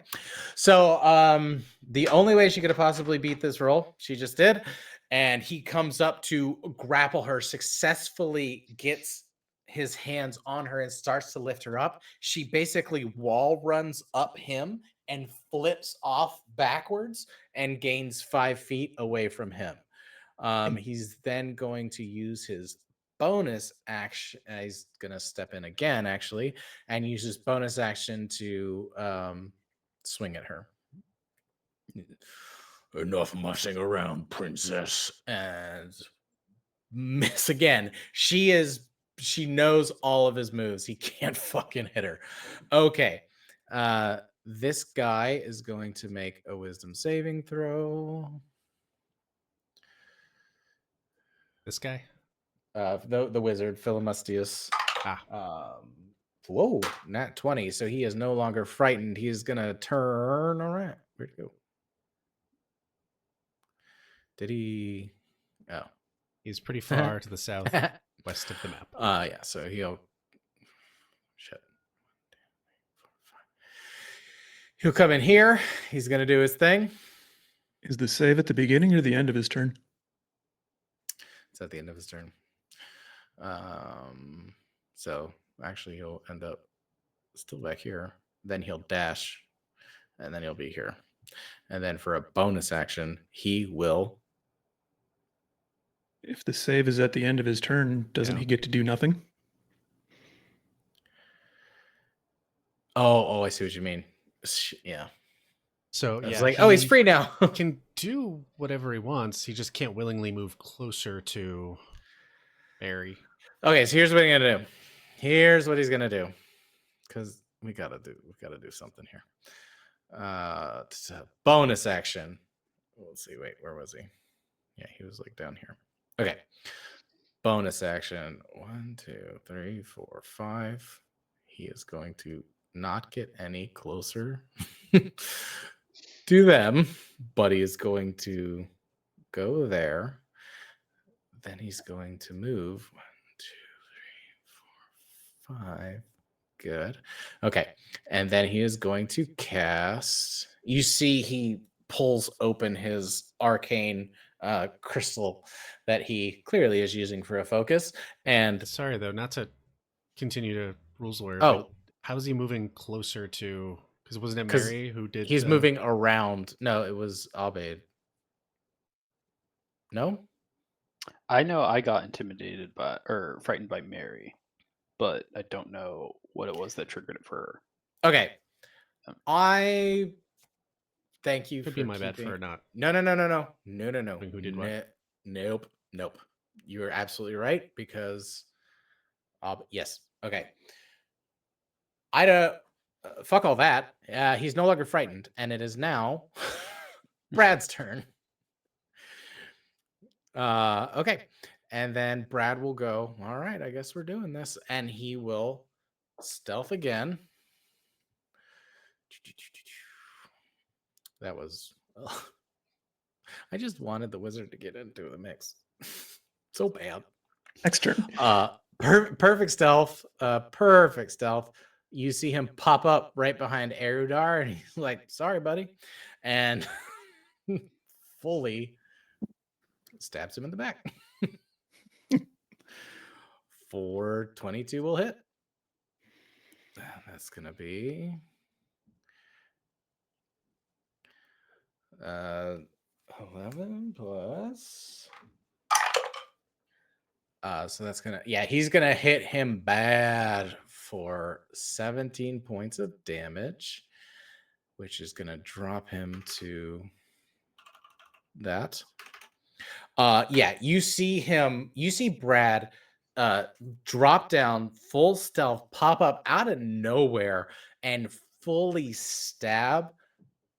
So the only way she could have possibly beat this roll, she just did. And he comes up to grapple her, successfully gets his hands on her and starts to lift her up, she basically wall runs up him and flips off backwards and gains 5 feet away from him. He's then going to use his bonus action. He's gonna step in again, actually, and use his bonus action to swing at her. Enough mussing around, princess, and miss again. She knows all of his moves. He can't fucking hit her. Okay. This guy is going to make a wisdom saving throw. This guy? The wizard, Philomustius. Whoa, nat 20. So he is no longer frightened. He's gonna turn around. Where'd he go? Did he? Oh. He's pretty far to the south west of the map. Yeah, so he'll shit. He'll come in here. He's gonna do his thing. Is the save at the beginning or the end of his turn? It's at the end of his turn. So actually he'll end up still back here. Then he'll dash, and then he'll be here. And then for a bonus action, he will. If the save is at the end of his turn, doesn't he get to do nothing? Oh, I see what you mean. Yeah. So It's yeah, like, oh, he's free now. He can do whatever he wants. He just can't willingly move closer to Barry. Okay, so here's what he's gonna do. Here's what he's gonna do. Because we gotta do something here. Bonus action. Let's see. Wait, where was he? Yeah, he was like down here. Okay. Bonus action. 1, 2, 3, 4, 5. He is going to not get any closer to them, but he is going to go there. Then he's going to move 1, 2, 3, 4, 5. Good. Okay. And then he is going to cast. You see, he pulls open his arcane crystal that he clearly is using for a focus. And Sorry though, not to continue to rules lawyer. Oh. But how is he moving closer to? Because wasn't it 'Cause Mary who did? he's moving around. No, it was Abed. No? I know I got intimidated by or frightened by Mary, but I don't know what it was that triggered it for her. Okay. I thank you Could for be my bad keeping- for not. No. Who did what? Nope. You're absolutely right because yes. Okay. I don't fuck all that. He's no longer frightened, and it is now Brad's turn. Okay. And then Brad will go, all right, I guess we're doing this. And he will stealth again. That was I just wanted the wizard to get into the mix. So bad. Next turn. Perfect stealth. Perfect stealth. You see him pop up right behind Erudar, and he's like, sorry, buddy. And fully stabs him in the back. 422 will hit. That's gonna be 11 plus. So that's gonna, he's gonna hit him bad for 17 points of damage, which is gonna drop him to that. You see Brad drop down full stealth, pop up out of nowhere, and fully stab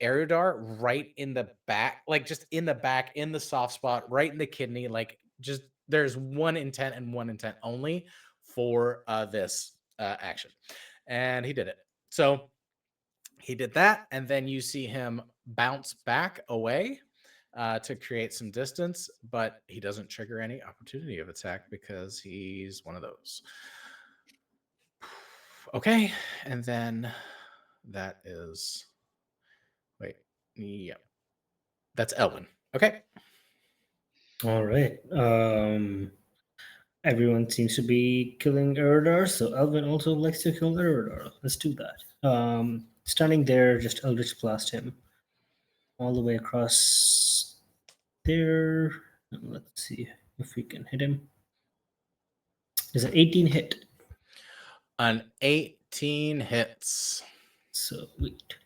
Erudar right in the back, like just in the back, in the soft spot, right in the kidney. Like just there's one intent and one intent only for this action. And he did it. So he did that, and then you see him bounce back away to create some distance, but he doesn't trigger any opportunity of attack because he's one of those. Okay, and then that is that's Elwin. Okay. All right. everyone seems to be killing Eridar, so Elvin also likes to kill Eridar. Let's do that. Standing there, just Eldritch Blast him all the way across there. Let's see if we can hit him. There's an 18 hit. An 18 hits. Sweet.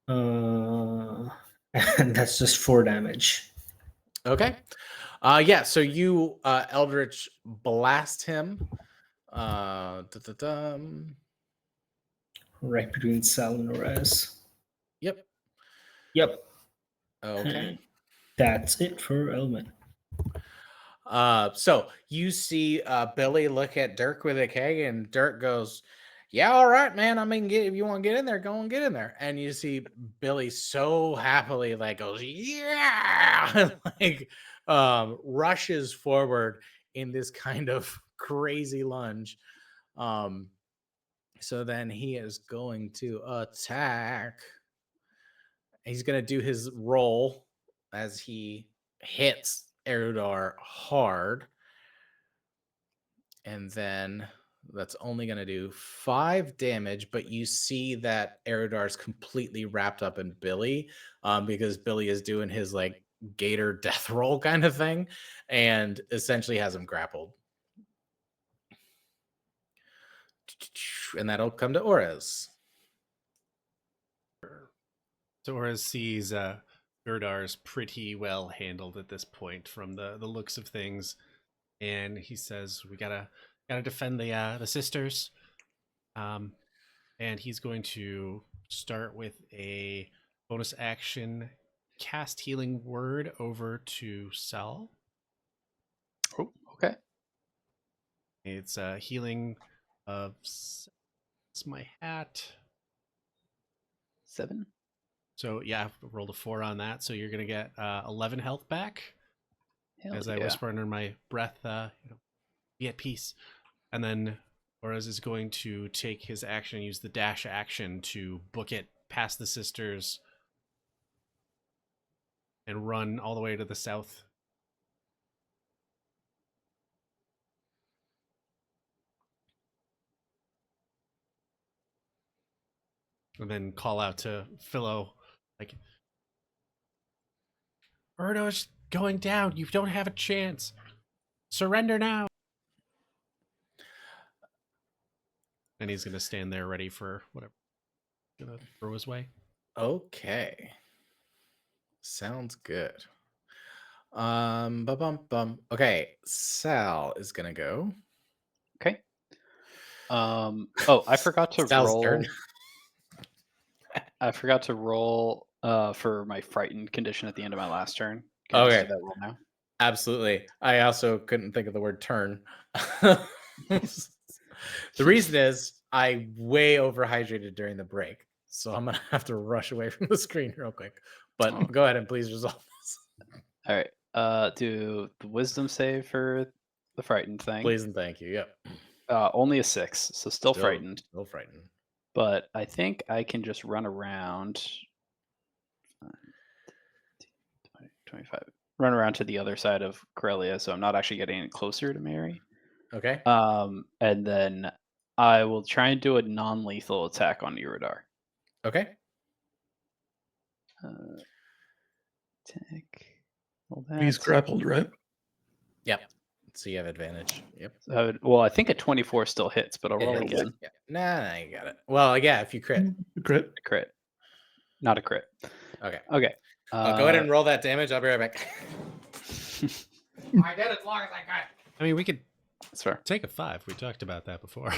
And that's just 4 damage. Okay. Yeah, so you Eldritch blast him. Da-da-dum. Right between Sal and Orez. Yep. Yep. Okay. And that's it for Elvin. So you see Billy look at Dirk with a keg, and Dirk goes, "Yeah, all right, man. I mean, if you want to get in there, go and get in there." And you see Billy so happily like goes, "Yeah," and, like rushes forward in this kind of crazy lunge. So then he is going to attack. He's going to do his roll as he hits Erudar hard. And then that's only going to do 5 damage, but you see that Eridar is completely wrapped up in Billy because Billy is doing his like gator death roll kind of thing and essentially has him grappled. And that'll come to Orez. So Orez sees Gerdar's pretty well handled at this point from the looks of things, and he says, "We gotta defend the sisters," and he's going to start with a bonus action cast healing word over to Sal. Oh, okay. It's a healing of it's my hat. 7. So yeah, I rolled a 4 on that. So you're gonna get 11 health back. Hell As I yeah. whisper under my breath, be at peace. And then Orez is going to take his action, use the dash action to book it past the sisters and run all the way to the south. And then call out to Philo, like, Erdo's going down. You don't have a chance. Surrender now. And he's going to stand there ready for whatever he's going to throw his way. Okay. Sounds good. Okay, Sal is gonna go. Okay. Oh, I forgot to Sal's roll. turn. I forgot to roll for my frightened condition at the end of my last turn. Can I just Okay. do that roll now? Absolutely. I also couldn't think of the word turn. The reason is I way overhydrated during the break. So I'm going to have to rush away from the screen real quick. But Oh. go ahead and please resolve this. All right. Do the wisdom save for the frightened thing. Please and thank you. Yep. Only a 6, so still frightened. Still frightened. But I think I can just run around 20, 25. Run around to the other side of Corellia, so I'm not actually getting any closer to Mary. Okay. And then I will try and do a non-lethal attack on Iridar. Okay. Attack. Well, He's that's... grappled, right? Yep. So you have advantage. Yep. Well, I think a 24 still hits, but I'll It roll hits. again. Yeah. Nah, you got it. Well, yeah, if you crit. Crit. A crit. Not a crit. Okay. Okay. Go ahead and roll that damage. I'll be right back. I did as long as I could. I mean, we could That's fair. take a 5. We talked about that before.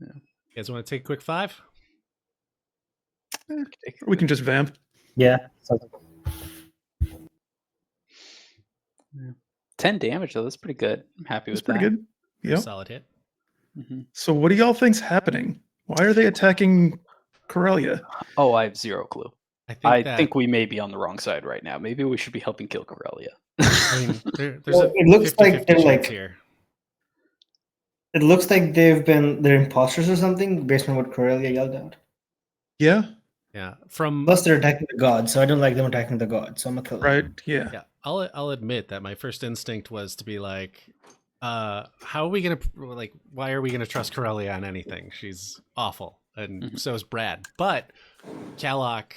Yeah. You guys want to take a quick 5? We can just vamp. Yeah. So 10 damage, though. That's pretty good. I'm happy That's with pretty that. good. Yep. Solid hit. Mm-hmm. So what do y'all think's happening? Why are they attacking Corellia? Oh, I have zero clue. I I think we may be on the wrong side right now. Maybe we should be helping kill Corellia. I mean, there's Well, a it looks 50-50 like they're chance like- here. it looks like they're imposters or something based on what Corellia yelled out. Yeah. Yeah. From Plus, they're attacking the god, so I don't like them attacking the god. So I'm a killer. Right. Yeah. yeah. I'll admit that my first instinct was to be like, how are we gonna why are we gonna trust Corellia on anything? She's awful, and Mhm. so is Brad. But Kalok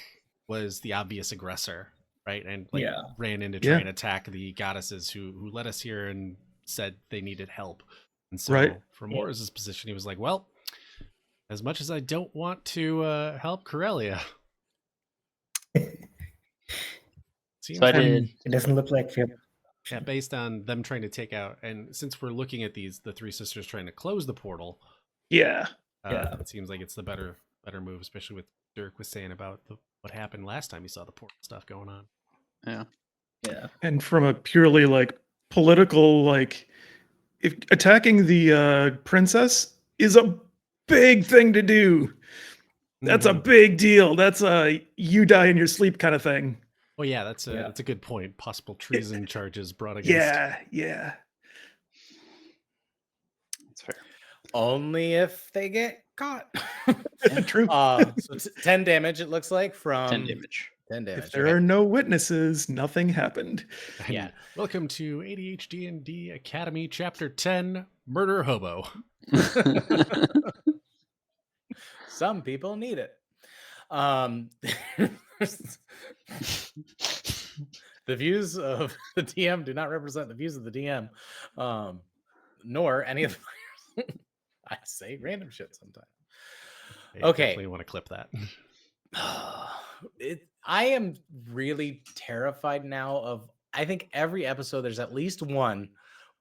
was the obvious aggressor, right? And like Yeah. ran in to Yeah. try and attack the goddesses who led us here and said they needed help. And so Right. from Yeah. Morris's position, he was like, well, as much as I don't want to help Corellia, seems So I like did. It doesn't look like we have. yeah, based on them trying to take out, and since we're looking at the three sisters trying to close the portal, Yeah. Yeah. it seems like it's the better move, especially with Dirk was saying about what happened last time he saw the portal stuff going on. Yeah. Yeah. And from a purely like political, like if attacking the princess is a big thing to do. That's a Mhm. big deal. That's a you die in your sleep kind of thing. Oh yeah, that's Yeah. a good point. Possible treason charges brought against. Yeah. That's fair. Only if they get caught. True. So 10 damage, it looks like, from 10 damage. 10 damage. If there okay. are no witnesses, nothing happened. And Yeah. welcome to ADHD&D Academy Chapter 10, Murder Hobo. Some people need it. The views of the DM do not represent the views of the DM, nor any of the players. I say random shit sometimes. I Okay. definitely want to clip that. I am really terrified now of, I think every episode there's at least one,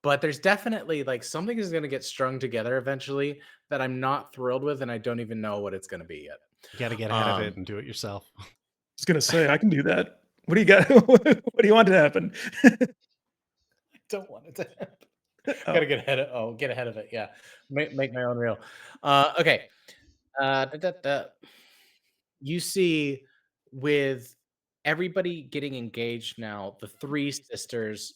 but there's definitely like something is going to get strung together eventually that I'm not thrilled with, and I don't even know what it's going to be yet. You got to get ahead of it and do it yourself. I was gonna say I can do that. What do you got? What do you want to happen? Don't want it to happen. Oh. Gotta get ahead of get ahead of it. Yeah, make my own reel. Okay. You see, with everybody getting engaged now, the three sisters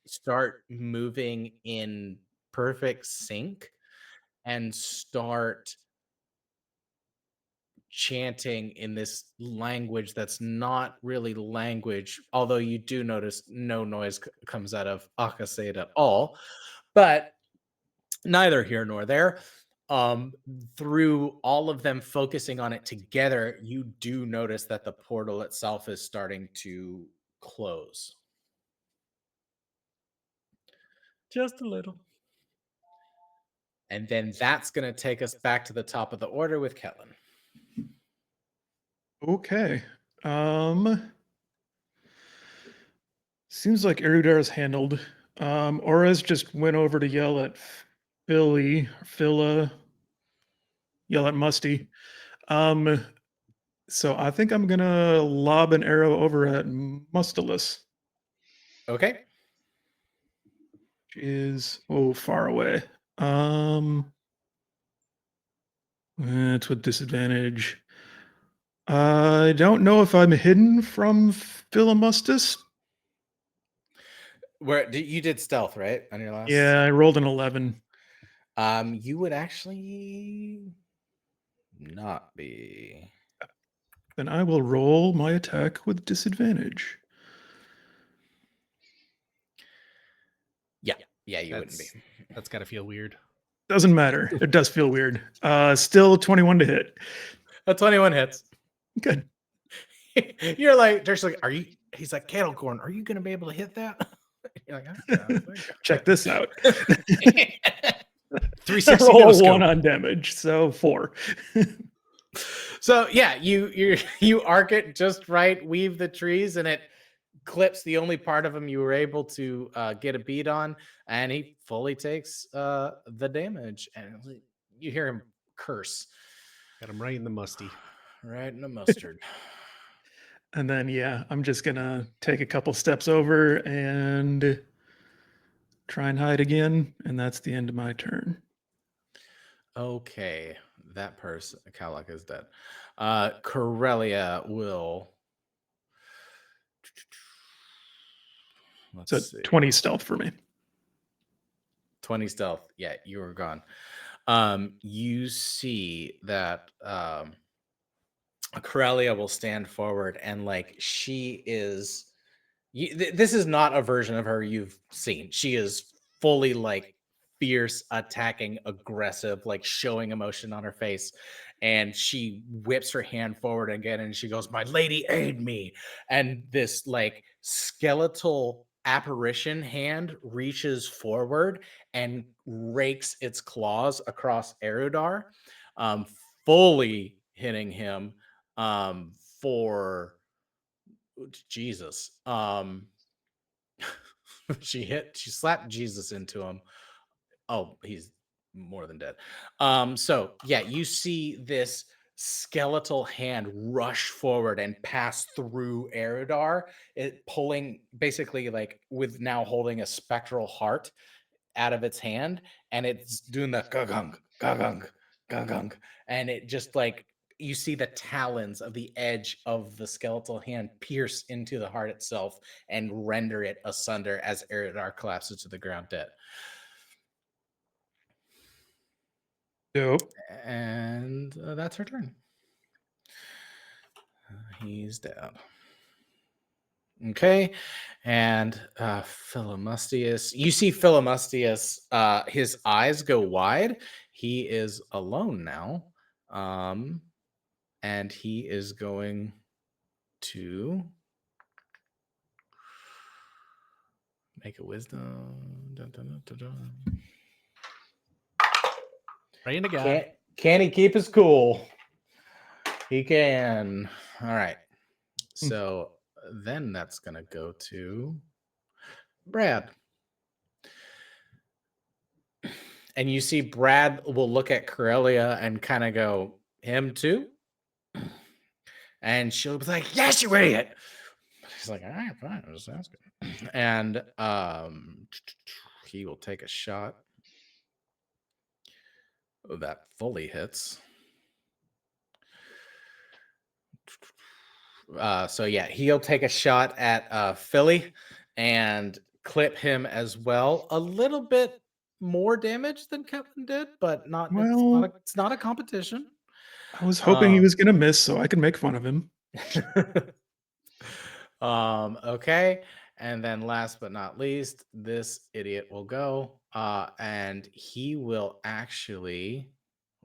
start moving in perfect sync and start chanting in this language that's not really language, although you do notice no noise comes out of Akasade at all. But neither here nor there. Through all of them focusing on it together, you do notice that the portal itself is starting to close. Just a little. And then that's going to take us back to the top of the order with Kellen. Okay. Seems like Erudar handled. Orez just went over to yell at Phila, yell at Musty. So I think I'm gonna lob an arrow over at Mustalus. Okay. Which is far away. It's with disadvantage. I don't know if I'm hidden from Philomustus. Where you did stealth, right? On your last? Yeah, I rolled an 11. You would actually not be. Then I will roll my attack with disadvantage. Yeah, you wouldn't be. That's got to feel weird. Doesn't matter. It does feel weird. Still 21 to hit. A 21 hits. Good. You're like, there's like, are you? He's like, cattle corn. Are you going to be able to hit that? You're like, Check this out. 360 roll no scope. 1 on damage, so 4. So yeah, you arc it just right, weave the trees, and it clips the only part of him you were able to get a bead on, and he fully takes the damage, and you hear him curse. Got him right in the musty. Right in the mustard. And then yeah, I'm just gonna take a couple steps over and try and hide again, and that's the end of my turn. Okay, that person, Kalak, is dead. Corellia will. Let's So see. 20 stealth for me. 20 stealth. Yeah, you were gone. You see that Corellia will stand forward, and like she is, This is not a version of her you've seen. She is fully like fierce, attacking, aggressive, like showing emotion on her face. And she whips her hand forward again and she goes, "My lady, aid me." And this like skeletal apparition hand reaches forward and rakes its claws across Erudar, um, fully hitting him for Jesus. She slapped Jesus into him. Oh, he's more than dead. So yeah, you see this skeletal hand rush forward and pass through Eridar, it pulling basically like with now holding a spectral heart out of its hand, and it's doing the gagung, gagung, gagung, and it just like you see the talons of the edge of the skeletal hand pierce into the heart itself and render it asunder as Eridar collapses to the ground dead. Dope. And that's her turn. He's dead. Okay, and Philomustius. You see Philomustius. His eyes go wide. He is alone now, and he is going to make a wisdom. Dun, dun, dun, dun, dun. Praying to God. Can he keep his cool? He can. All right. So then that's going to go to Brad. And you see Brad will look at Corellia and kind of go, "Him too?" And she'll be like, "Yes, you idiot." He's like, "All right, fine. I was just asking." And he will take a shot. That fully hits. So yeah, he'll take a shot at Philly and clip him as well. A little bit more damage than Kevin did, but not. Well, it's not a competition. I was hoping he was gonna miss so I could make fun of him. Okay, and then last but not least, this idiot will go, and he will actually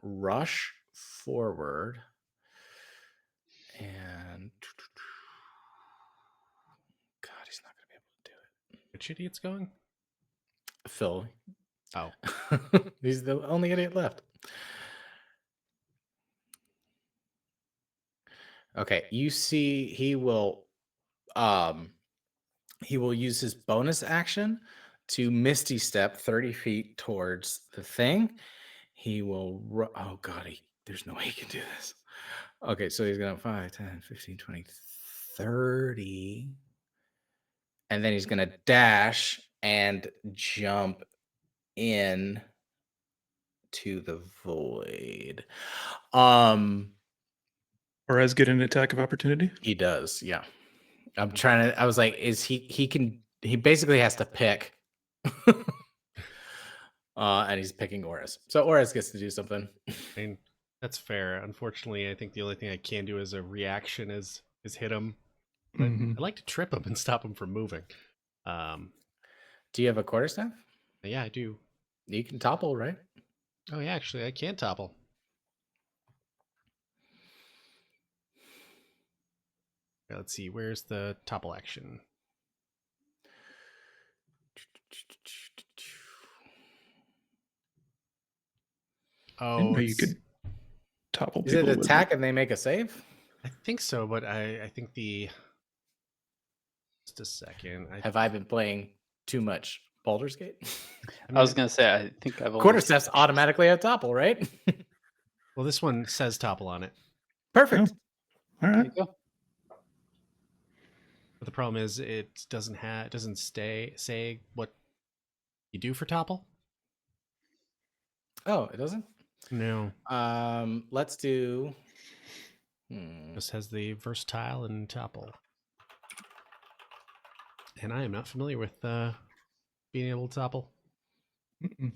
rush forward and God, he's not gonna be able to do it. Which idiot's going? Phil. Oh. He's the only idiot left. Okay, you see he will use his bonus action to Misty Step 30 feet towards the thing. He will oh god, there's no way he can do this. Okay, so he's gonna 5, 10, 15, 20, 30. And then he's gonna dash and jump in to the void. Or as get an attack of opportunity. He does, yeah. I was like, he basically has to pick. And he's picking Oris. So Oris gets to do something. I mean, that's fair. Unfortunately, I think the only thing I can do as a reaction is hit him. But Mhm. I like to trip him and stop him from moving. Do you have a quarterstaff? Yeah, I do. You can topple, right? Oh yeah, actually, I can topple. Okay, let's see. Where's the topple action? I didn't Oh, know you could topple Is it people with attack and they make a save? I think so, but I think the just a second. Have I been playing too much Baldur's Gate? I was gonna say I think I've only Quarterstaffs automatically have topple, right? Well, this one says topple on it, Perfect. All There right. you go. but the problem is it doesn't say what you do for topple. Oh, it doesn't? No, Let's do just has the versatile and topple, and I am not familiar with being able to topple. Mm-mm.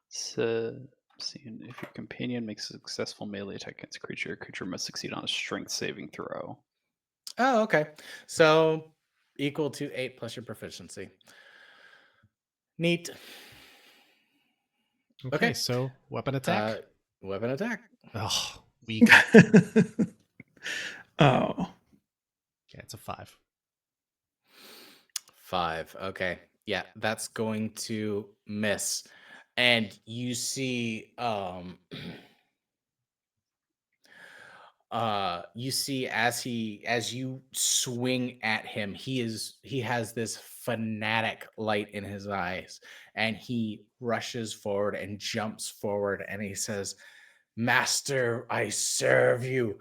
So Seeing if your companion makes a successful melee attack against a creature must succeed on a strength saving throw. Oh, okay. So equal to 8 plus your proficiency. Neat. Okay, so weapon attack. Weapon attack. Oh, weak. Oh. Yeah, it's a 5. 5. Okay. Yeah, that's going to miss. And you see as you swing at him, he has this fanatic light in his eyes, and he rushes forward and jumps forward, and he says, "Master, I serve you.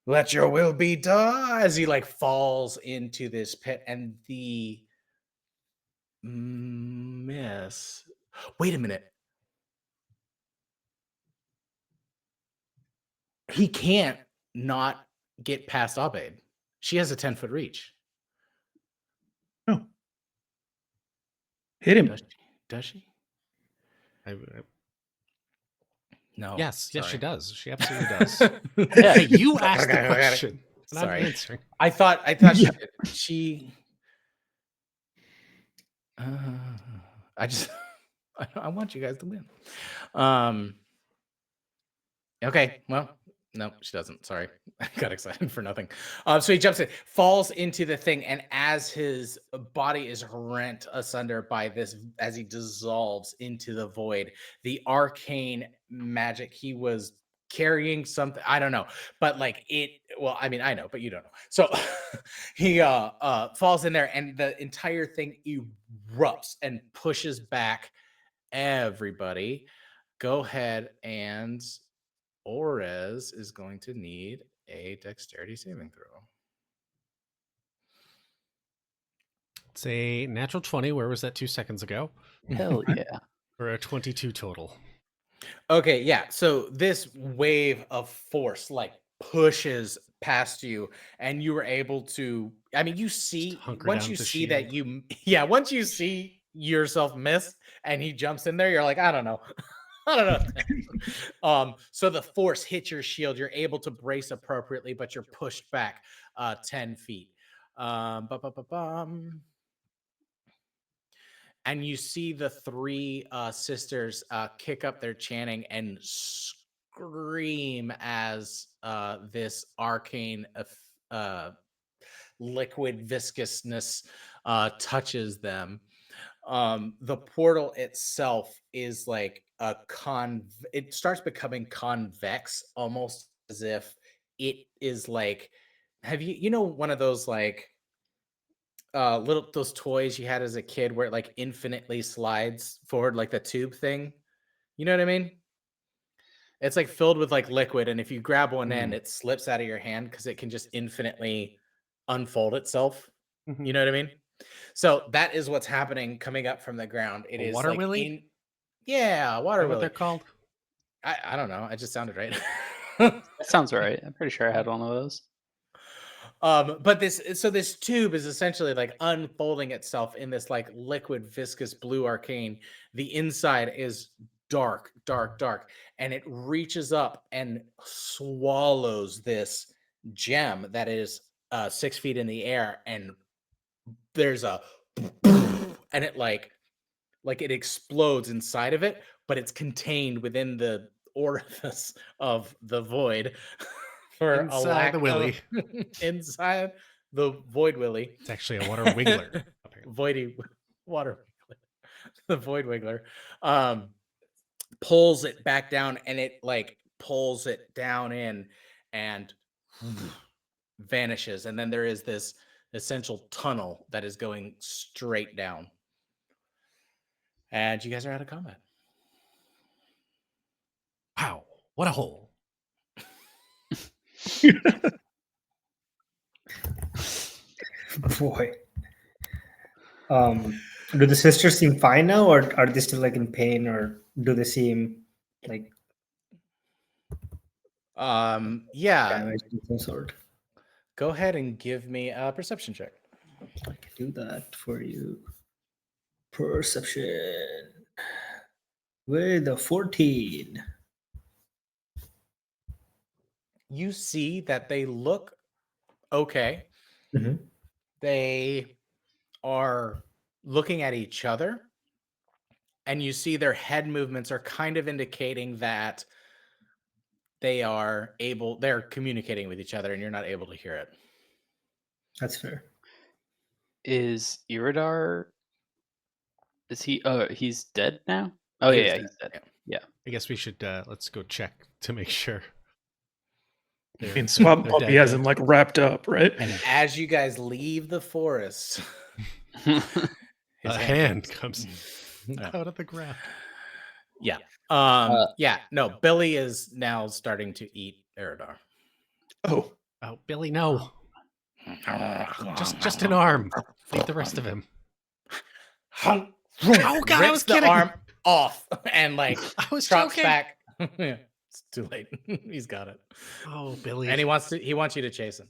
Let your will be done," as he like falls into this pit. And the miss. Wait a minute. He can't not get past Abed. She has a 10-foot reach. Oh. Hit him. Does she? Does she? No. Yes, yes, she sorry. does. She absolutely does. Yeah, Hey, you asked Okay, the I got it. question. And I'm Sorry. answering. I thought Yeah. she. I just I want you guys to win. Okay, well, no, she doesn't. Sorry, I got excited for nothing. So he jumps in, falls into the thing, and as his body is rent asunder by this, as he dissolves into the void, the arcane magic he was carrying, something I don't know, but like it. Well, I mean, I know, but you don't know. So he falls in there, and the entire thing erupts and pushes back everybody. Go ahead, and Orez is going to need a dexterity saving throw. It's a natural 20. Where was that 2 seconds ago? Hell yeah. For a 22 total. Okay, yeah. So this wave of force like pushes past you, and you were able to. I mean, you see hunker once down you with the see that shield. you, yeah, once you see yourself miss, and he jumps in there, you're like, I don't know. I don't know. So the force hits your shield. You're able to brace appropriately, but you're pushed back 10 feet. Bum. And you see the 3 sisters kick up their chanting and scream as this arcane liquid viscousness touches them. The portal itself is like it starts becoming convex, almost as if it is like, have you know one of those like little those toys you had as a kid where it like infinitely slides forward, like the tube thing? You know what I mean? It's like filled with like liquid, and if you grab one end, it slips out of your hand because it can just infinitely unfold itself. Mhm. You know what I mean? So that is what's happening coming up from the ground. It A is water like willy? yeah, Is water that what they're willy. called? I don't know. It just sounded right. That sounds right. I'm pretty sure I had one of those. But this tube is essentially like unfolding itself in this like liquid viscous blue arcane. The inside is dark, dark, dark, and it reaches up and swallows this gem that is 6 feet in the air, and there's a and it like it explodes inside of it, but it's contained within the orifice of the void for a Inside the lack willy. of inside the void willy. It's actually a water wiggler. Apparently. Voidy water wiggler. The void wiggler pulls it back down, and it like pulls it down in and vanishes, and then there is this essential tunnel that is going straight down, and you guys are out of combat. Wow, what a hole. Boy. Do the sisters seem fine now, or are they still like in pain, or do they seem like Yeah, damaged of some sort? go ahead and give me a perception check. I can do that for you. Perception with a 14. you see that they look okay. Mhm. They are looking at each other, and you see their head movements are kind of indicating that they're communicating with each other, and you're not able to hear it. That's fair. Is Iridar? Is he? Oh, he's dead now. Oh He yeah, was yeah, dead, he's dead. yeah. I guess we should let's go check to make sure. And Swab they're Puppy dead, has dead. him like wrapped up, right? And as you guys leave the forest, A hand comes No. out of the ground. Yeah. No, Billy is now starting to eat Eridar. Oh, Oh, Billy, no. Just an arm. Leave the rest of him. Oh God, I was the kidding. arm off and like I was trots joking. back. Yeah, it's too late. He's got it. Oh, Billy. And he wants you to chase him.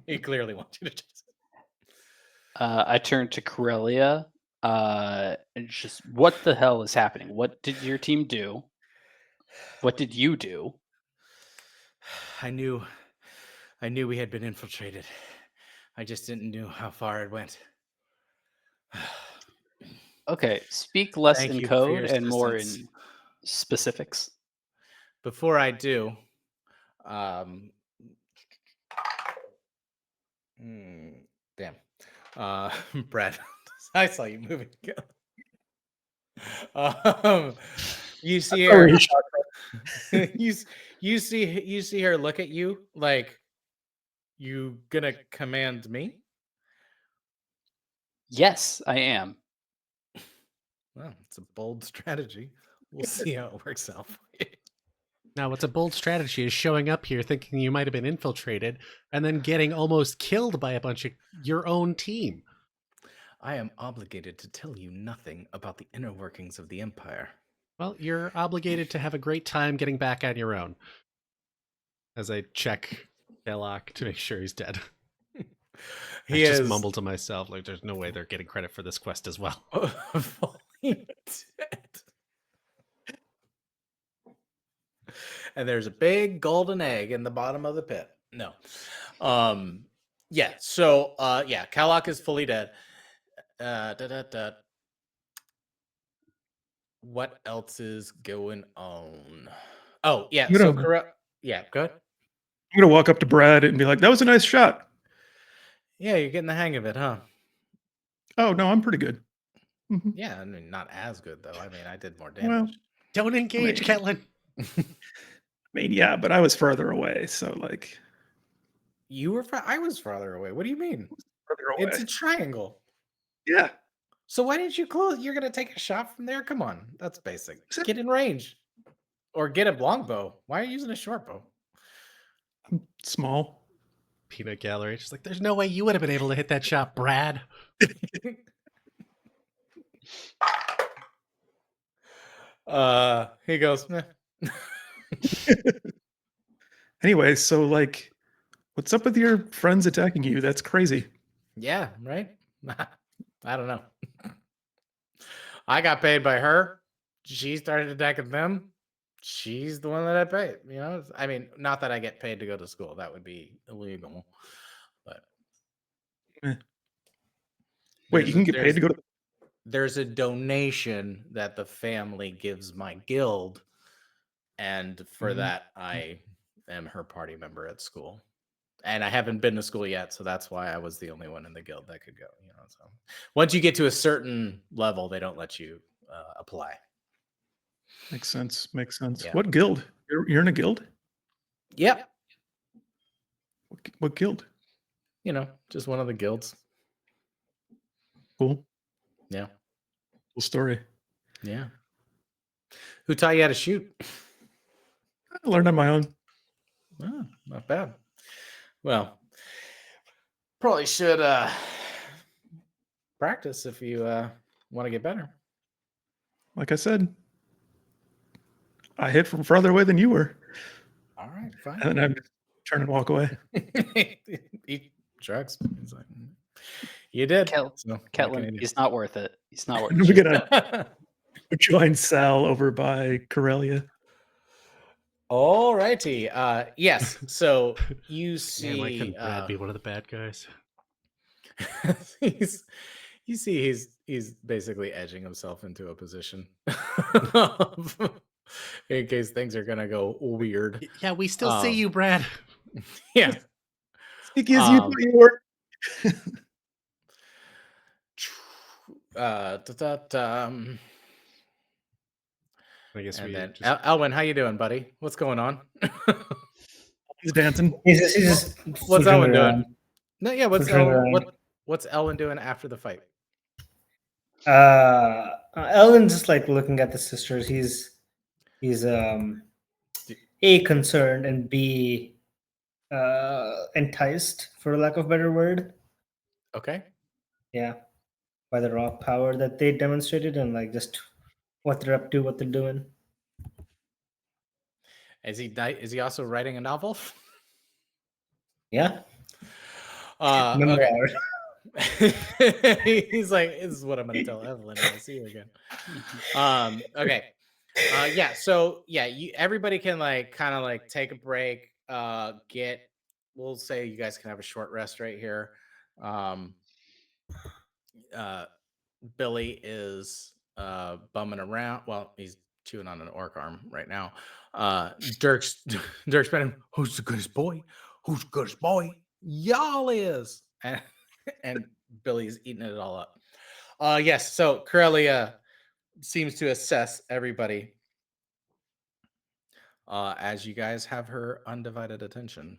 He clearly wants you to chase him. I turned to Corellia. And just what the hell is happening? What did your team do? What did you do? I knew we had been infiltrated. I just didn't know how far it went. Okay, speak less Thank in you for code your and more assistance. in specifics. Before I do, damn, Brad, I saw you moving. You see her. you see her look at you like, you gonna command me? Yes, I am. Well, it's a bold strategy. We'll see how it works out for you. Now, what's a bold strategy is showing up here thinking you might have been infiltrated and then getting almost killed by a bunch of your own team. I am obligated to tell you nothing about the inner workings of the Empire. Well, you're obligated to have a great time getting back on your own. As I check Belloc to make sure he's dead. He I just is mumble to myself, like, there's no way they're getting credit for this quest as well. fully dead. And there's a big golden egg in the bottom of the pit. No. Yeah, so Kalak is fully dead. What else is going on? Oh, yeah, You so know- correct. Yeah, good. I'm gonna walk up to Brad and be like, "That was a nice shot." Yeah, you're getting the hang of it, huh? Oh no, I'm pretty good. Mhm. Yeah, I mean, not as good though. I mean, I did more Well, damage. Don't engage, Maybe. Ketlin. I mean, yeah, but I was further away, so like You were I was farther away. What do you mean? further away. It's a triangle. Yeah, So why didn't you close? You're gonna take a shot from there? Come on, that's basic. Except- Get in range, or get a longbow. Why are you using a short bow? I'm small. Peanut Gallery. She's like, there's no way you would have been able to hit that shot, Brad. He goes. Meh. Anyway, so like, what's up with your friends attacking you? That's crazy. Yeah, right. I don't know. I got paid by her. She started attacking them. She's the one that I paid. You know, I mean, not that I get paid to go to school. That would be illegal. But Wait, there's you can get paid to go to. there's a donation that the family gives my guild, and for Mhm. that I am her party member at school. And I haven't been to school yet, so that's why I was the only one in the guild that could go. You know, so once you get to a certain level, they don't let you apply. Makes sense. Makes sense. Yeah. What guild? You're in a guild? Yep, What guild? you know, just one of the guilds. Cool. Yeah, Cool story. yeah. Who taught you how to shoot? I learned on my own. Oh, not bad. Well, probably should practice if you want to get better. Like I said, I hit from further away than you were, All right, fine. and then I turn and walk away. Eat drugs. He's like, you did. Kel- So, what Ketlin, can I do? he's not worth it. He's not worth We're it. gonna join Sal over by Corellia. Alrighty. Yes. So you Man, see, why couldn't Brad be one of the bad guys? he's you see he's basically edging himself into a position in case things are gonna go weird. Yeah, we still see Um, you, Brad. Yeah. Because you Um, thought you were. uh, da- da- da, um, I guess and we then just Elwin, how you doing, buddy? What's going on? He's dancing. He's just What's flittering Elwin doing? around. No, yeah. Flittering around. What's Elwin doing after the fight? Ellen's just like looking at the sisters. He's A, concerned, and B, enticed, for lack of a better word. Okay. Yeah, by the raw power that they demonstrated and like just what they're up to, what they're doing. Is he also writing a novel? Yeah, Okay. memoir. He's like, this is what I'm gonna tell Evelyn when I see her again. Okay. Yeah, so yeah, everybody can like kind of like take a break, we'll say you guys can have a short rest right here. Um uh Billy is bumming around. Well, he's chewing on an orc arm right now. Dirk's Dirk's been, who's the goodest boy? Who's the goodest boy? Y'all is. And Billy's eating it all up. Yes, so Corellia seems to assess everybody as you guys have her undivided attention.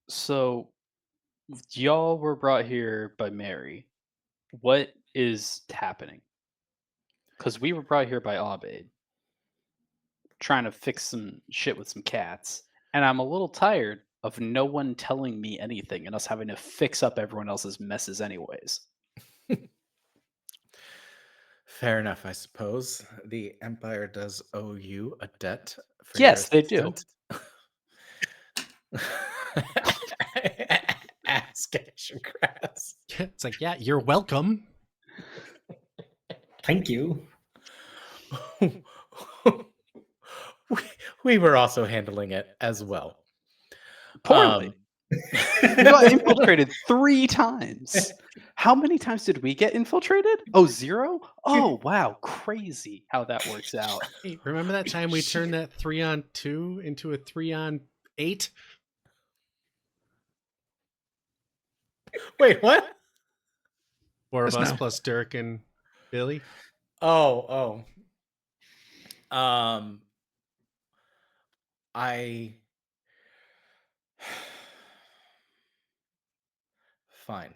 So, y'all were brought here by Mary. What is happening? Because we were brought here by Abed, trying to fix some shit with some cats. And I'm a little tired of no one telling me anything and us having to fix up everyone else's messes, anyways. Fair enough, I suppose. The Empire does owe you a debt for Yes, they do. assistance. Ask Action Grass. it's like, yeah, you're welcome. Thank you. we were also handling it as well. Poorly. We got infiltrated 3 times. How many times did we get infiltrated? Oh, 0? Oh, wow. Crazy how that works out. Hey, remember that time we turned that 3-on-2 into a 3-on-8? Wait, what? 4 of Yes, us no. plus Dirk and Billy. Oh. I Fine.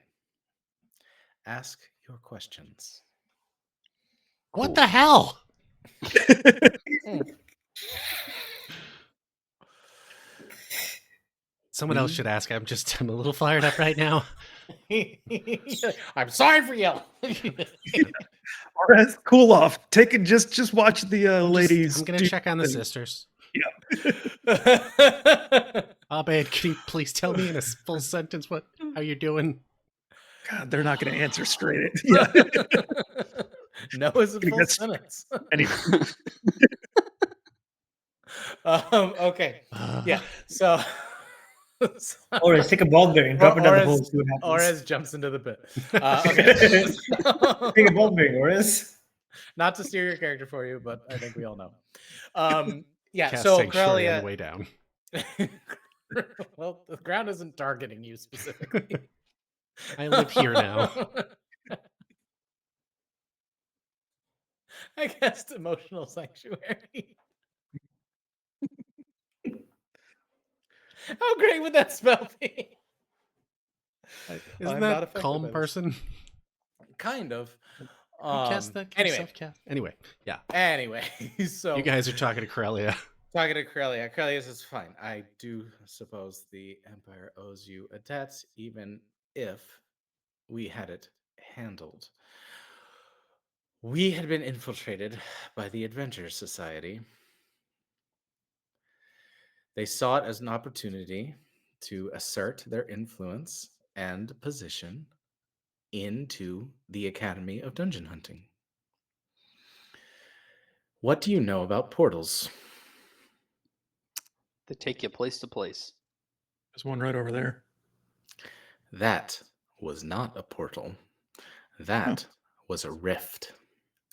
Ask your questions. What Cool. the hell? Someone else We- should ask. I'm a little fired up right now. I'm sorry for you. Alright, cool off. Take it. Just watch the ladies. I'm gonna do check on the thing. sisters. Abed, can you please tell me in a full sentence how you're doing? God, they're not going to answer straight. Yeah. No is a Gonna full get- sentence. Anyway, Okay. Yeah. So Or take a ball bearing, drop it down the hole, see what happens. Orez jumps into the pit. Okay. Take a ball bearing, Oris. Not to steer your character for you, but I think we all know. Yeah. Cast So Sanctuary on the Corellia. way down. Well, the ground isn't targeting you specifically. I live here now. I guess emotional sanctuary. How great would that spell be? Isn't I'm not that affected calm by this. person? Kind of. Who cast that? Anyway, Anyway, yeah. So You guys are talking to Corellia. talking to Corellia. Corellia says, "Fine. I do suppose the Empire owes you a debt, even if we had it handled. We had been infiltrated by the Adventure Society. They saw it as an opportunity to assert their influence and position into the Academy of Dungeon Hunting. What do you know about portals? They take you place to place. There's one right over there. That was not a portal. That was a rift.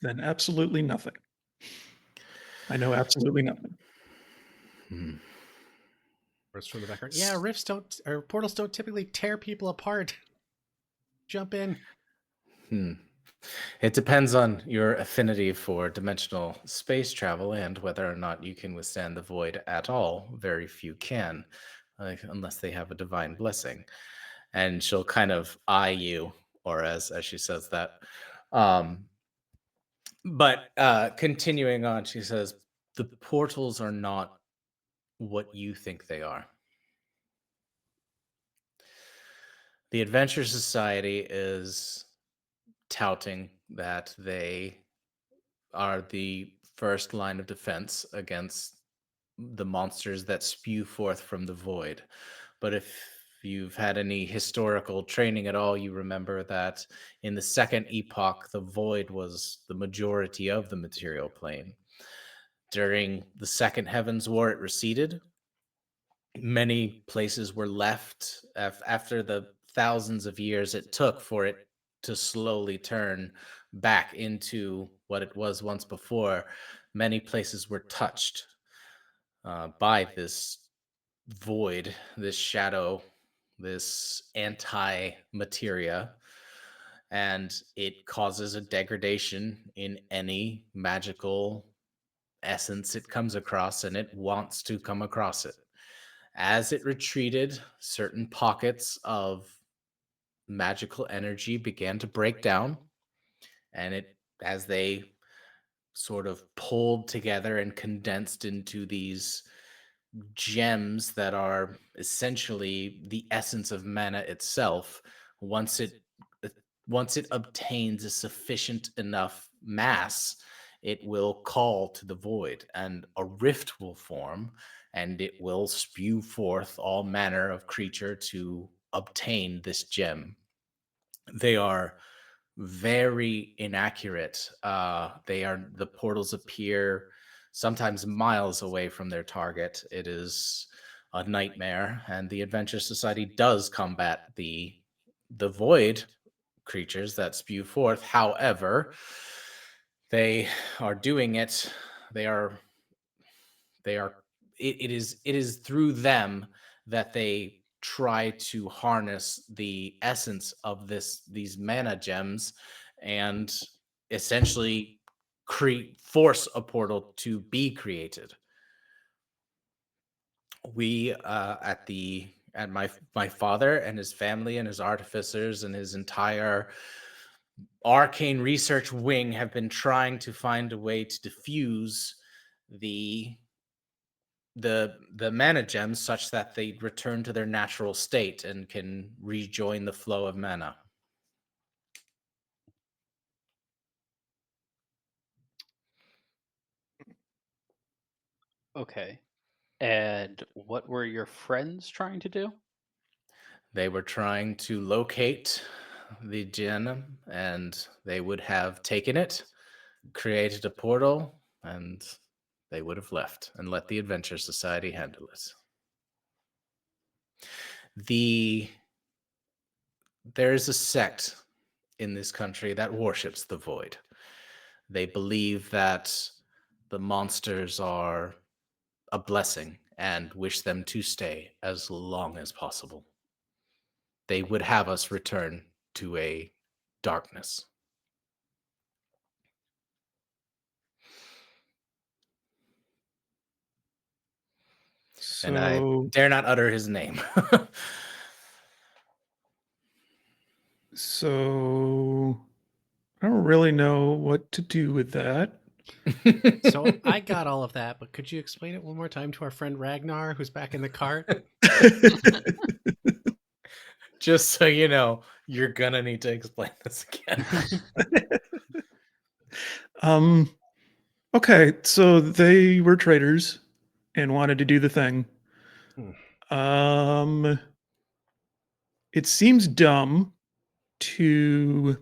Then absolutely nothing. I know absolutely nothing. Hmm. Burst from the background. Yeah, rifts don't, or portals don't typically tear people apart. Jump in. It depends on your affinity for dimensional space travel and whether or not you can withstand the void at all. Very few can, unless they have a divine blessing. And she'll kind of eye you, or as she says that. But continuing on, she says, the portals are not what you think they are. The Adventure Society is touting that they are the first line of defense against the monsters that spew forth from the void. But if you've had any historical training at all, you remember that in the second epoch, the void was the majority of the material plane. During the Second Heavens War, it receded. Many places were left after the thousands of years it took for it to slowly turn back into what it was once before. Many places were touched by this void, this shadow, this anti materia, and it causes a degradation in any magical essence it comes across, and it wants to come across it. As it retreated, certain pockets of magical energy began to break down, and as they sort of pulled together and condensed into these gems that are essentially the essence of mana itself. once it uh, Once it obtains a sufficient enough mass, it will call to the void and a rift will form, and it will spew forth all manner of creature to obtain this gem. They are very inaccurate. The portals appear sometimes miles away from their target. It is a nightmare, and the Adventure Society does combat the void creatures that spew forth. However, they are doing it. They are they are it is through them that they try to harness the essence of these mana gems and essentially create force a portal to be created. We at my father and his family and his artificers and his entire arcane research wing have been trying to find a way to diffuse the the mana gems such that they return to their natural state and can rejoin the flow of mana. Okay. And what were your friends trying to do? They were trying to locate the gem, and they would have taken it, created a portal, and they would have left and let the Adventure Society handle it. There is a sect in this country that worships the void. They believe that the monsters are a blessing and wish them to stay as long as possible. They would have us return to a darkness. And I So, dare not utter his name. so I don't really know what to do with that. So I got all of that, but could you explain it one more time to our friend Ragnar, who's back in the cart? Just so you know, you're gonna need to explain this again. um, okay, so they were traders and wanted to do the thing. Um, it seems dumb to,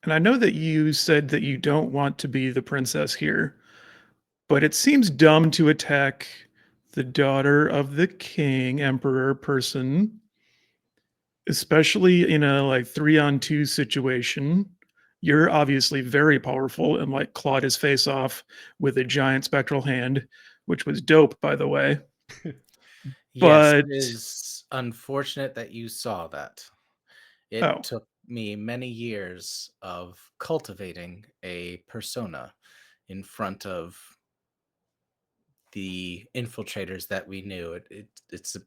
and I know that you said that you don't want to be the princess here, but it seems dumb to attack the daughter of the king, emperor person, especially in a like 3-on-2 situation. You're obviously very powerful and like clawed his face off with a giant spectral hand, which was dope, by the way. Yes, But it is unfortunate that you saw that. It oh, took me many years of cultivating a persona in front of the infiltrators that we knew. It's a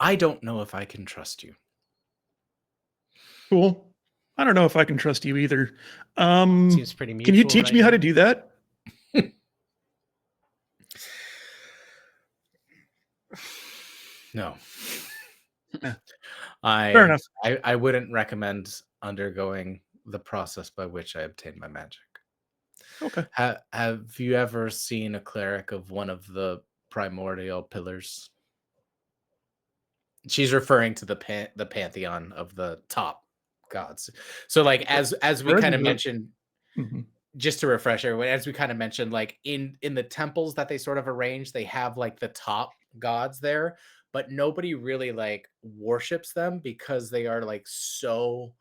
I don't know if I can trust you. cool. I don't know if I can trust you either. Seems pretty Can you mutual teach right me how now. to do that? No. Yeah. Fair I enough. I wouldn't recommend undergoing the process by which I obtain my magic. Okay. Have you ever seen a cleric of one of the primordial pillars? She's referring to the pantheon of the top gods. So like as we Where kind does of it? mentioned, Mhm. just to refresh everyone, as we kind of mentioned, like in the temples that they sort of arrange, they have like the top gods there, but nobody really like worships them because they are like so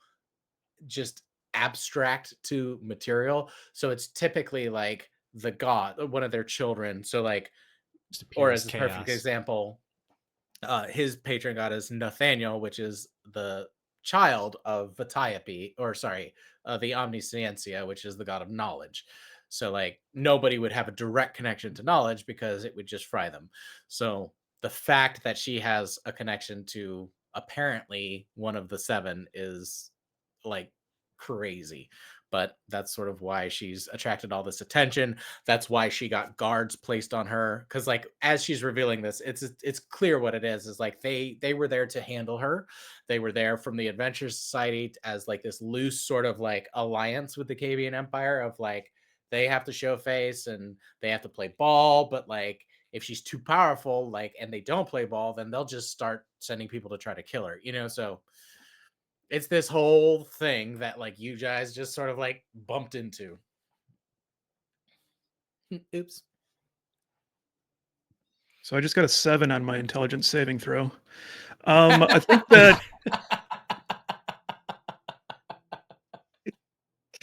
just abstract to material. So it's typically like the god, one of their children. So like, Just or appears as a perfect chaos. example, his patron god is Nathaniel, which is the child of Vitiope, or sorry, the Omniscientia, which is the god of knowledge. So like nobody would have a direct connection to knowledge because it would just fry them. So the fact that she has a connection to apparently one of the seven is like crazy. But that's sort of why she's attracted all this attention. That's why she got guards placed on her, because like as she's revealing this, it's clear what it is like they were there to handle her. They were there from the Adventure Society as like this loose sort of like alliance with the Cavian Empire of like they have to show face and they have to play ball, but like if she's too powerful, like, and they don't play ball, then they'll just start sending people to try to kill her, so it's this whole thing that like you guys just sort of like bumped into. Oops. So I just got a 7 on my intelligence saving throw. I think that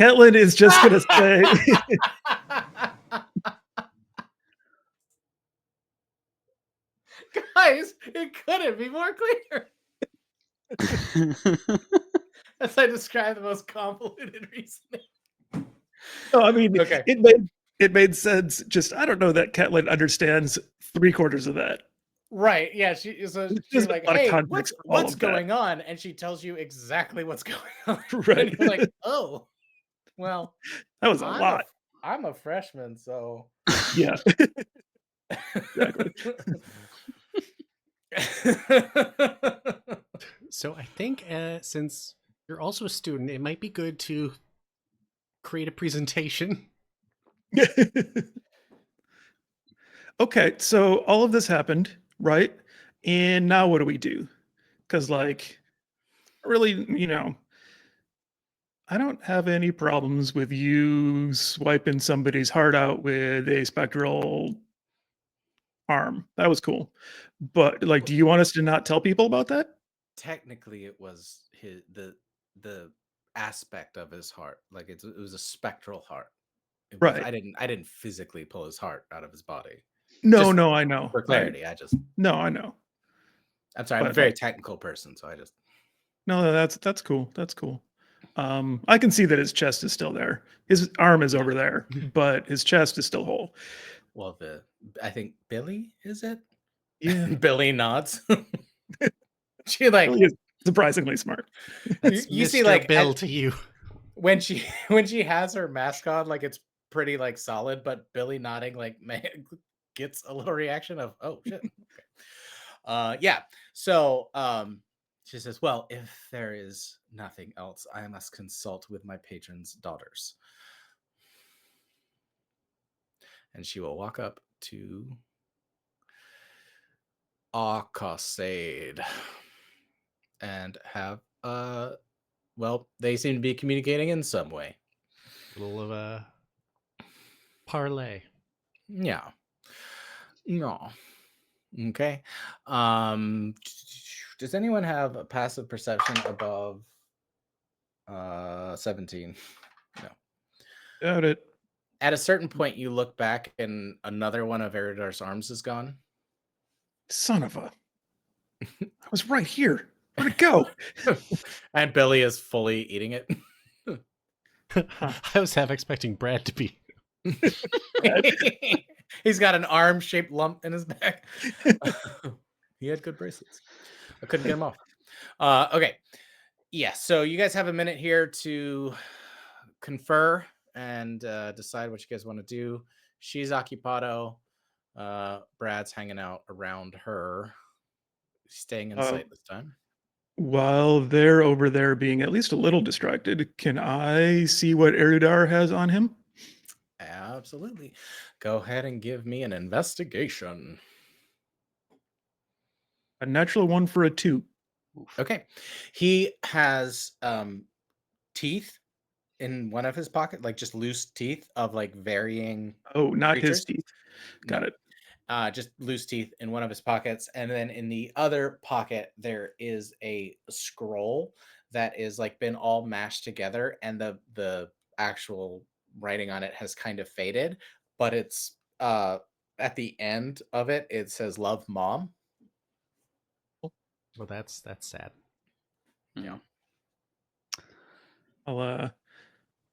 Ketlin is just gonna say Guys, it couldn't be more clear. As I described the most convoluted reasoning. no, I mean, Okay. it made sense. Just I don't know that Ketlin understands 3/4 of that. Right. Yeah. There's She's a like, lot of hey, context for all what's of that. going on? And she tells you exactly what's going on. Right. And you're like, oh, well, That was a I'm a lot. I'm a freshman, so Yeah. Exactly. So I think since you're also a student, it might be good to create a presentation. Okay, so all of this happened, right? And now what do we do? Because, like, really, I don't have any problems with you swiping somebody's heart out with a spectral arm. That was cool. But, like, do you want us to not tell people about that? Technically it was the aspect of his heart. Like it was a spectral heart. It was Right. I didn't physically pull his heart out of his body. No, Just no, I know. for clarity, No, I know. I'm sorry, I'm a But, very like, technical person, so I just no, that's cool. That's cool. I can see that his chest is still there. His arm is Yeah. over there, but his chest is still whole. well I think Billy, is it? Yeah. Billy nods. She like Really is surprisingly smart. That's you see Mr. like Bill to you. when she when she has her mask on, like it's pretty like solid, but Billy nodding like man gets a little reaction of oh shit. Okay. Yeah. So she says, well, if there is nothing else, I must consult with my patron's daughters. And she will walk up to Arcosade and have well, they seem to be communicating in some way. Little of a parlay. Yeah. No. Okay. Does anyone have a passive perception above 17? No. Doubt it. At a certain point, you look back and another one of Eridar's arms is gone. Son of a. I was right here. Where'd it go? And Billy is fully eating it. I was half expecting Brad to be. He's got an arm-shaped lump in his back. He had good bracelets. I couldn't get him off. Okay. Yeah, so you guys have a minute here to confer and decide what you guys want to do. She's occupado. Brad's hanging out around her. Staying in sight this time. While they're over there being at least a little distracted, can I see what Erudar has on him? Absolutely. Go ahead and give me an investigation. A natural 1 for a 2. Okay. He has teeth in one of his pockets, like just loose teeth of like varying Oh, not creatures. his teeth. Got it. Just loose teeth in one of his pockets. And then in the other pocket, there is a scroll that is like been all mashed together, and the actual writing on it has kind of faded, but it's at the end of it, it says "Love, Mom." Well, that's sad. Yeah. I'll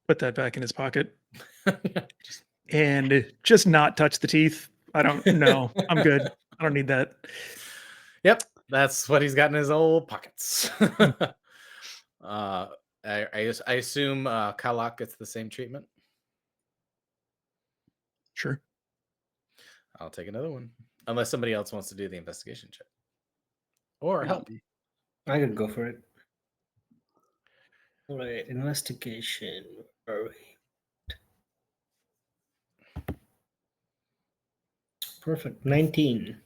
put that back in his pocket and just not touch the teeth. I don't know. I'm good. I don't need that. Yep, that's what he's got in his old pockets. I assume Kalak gets the same treatment. Sure. I'll take another one, unless somebody else wants to do the investigation check or help. I could go for it. All right, investigation. Where are we? Perfect. 19.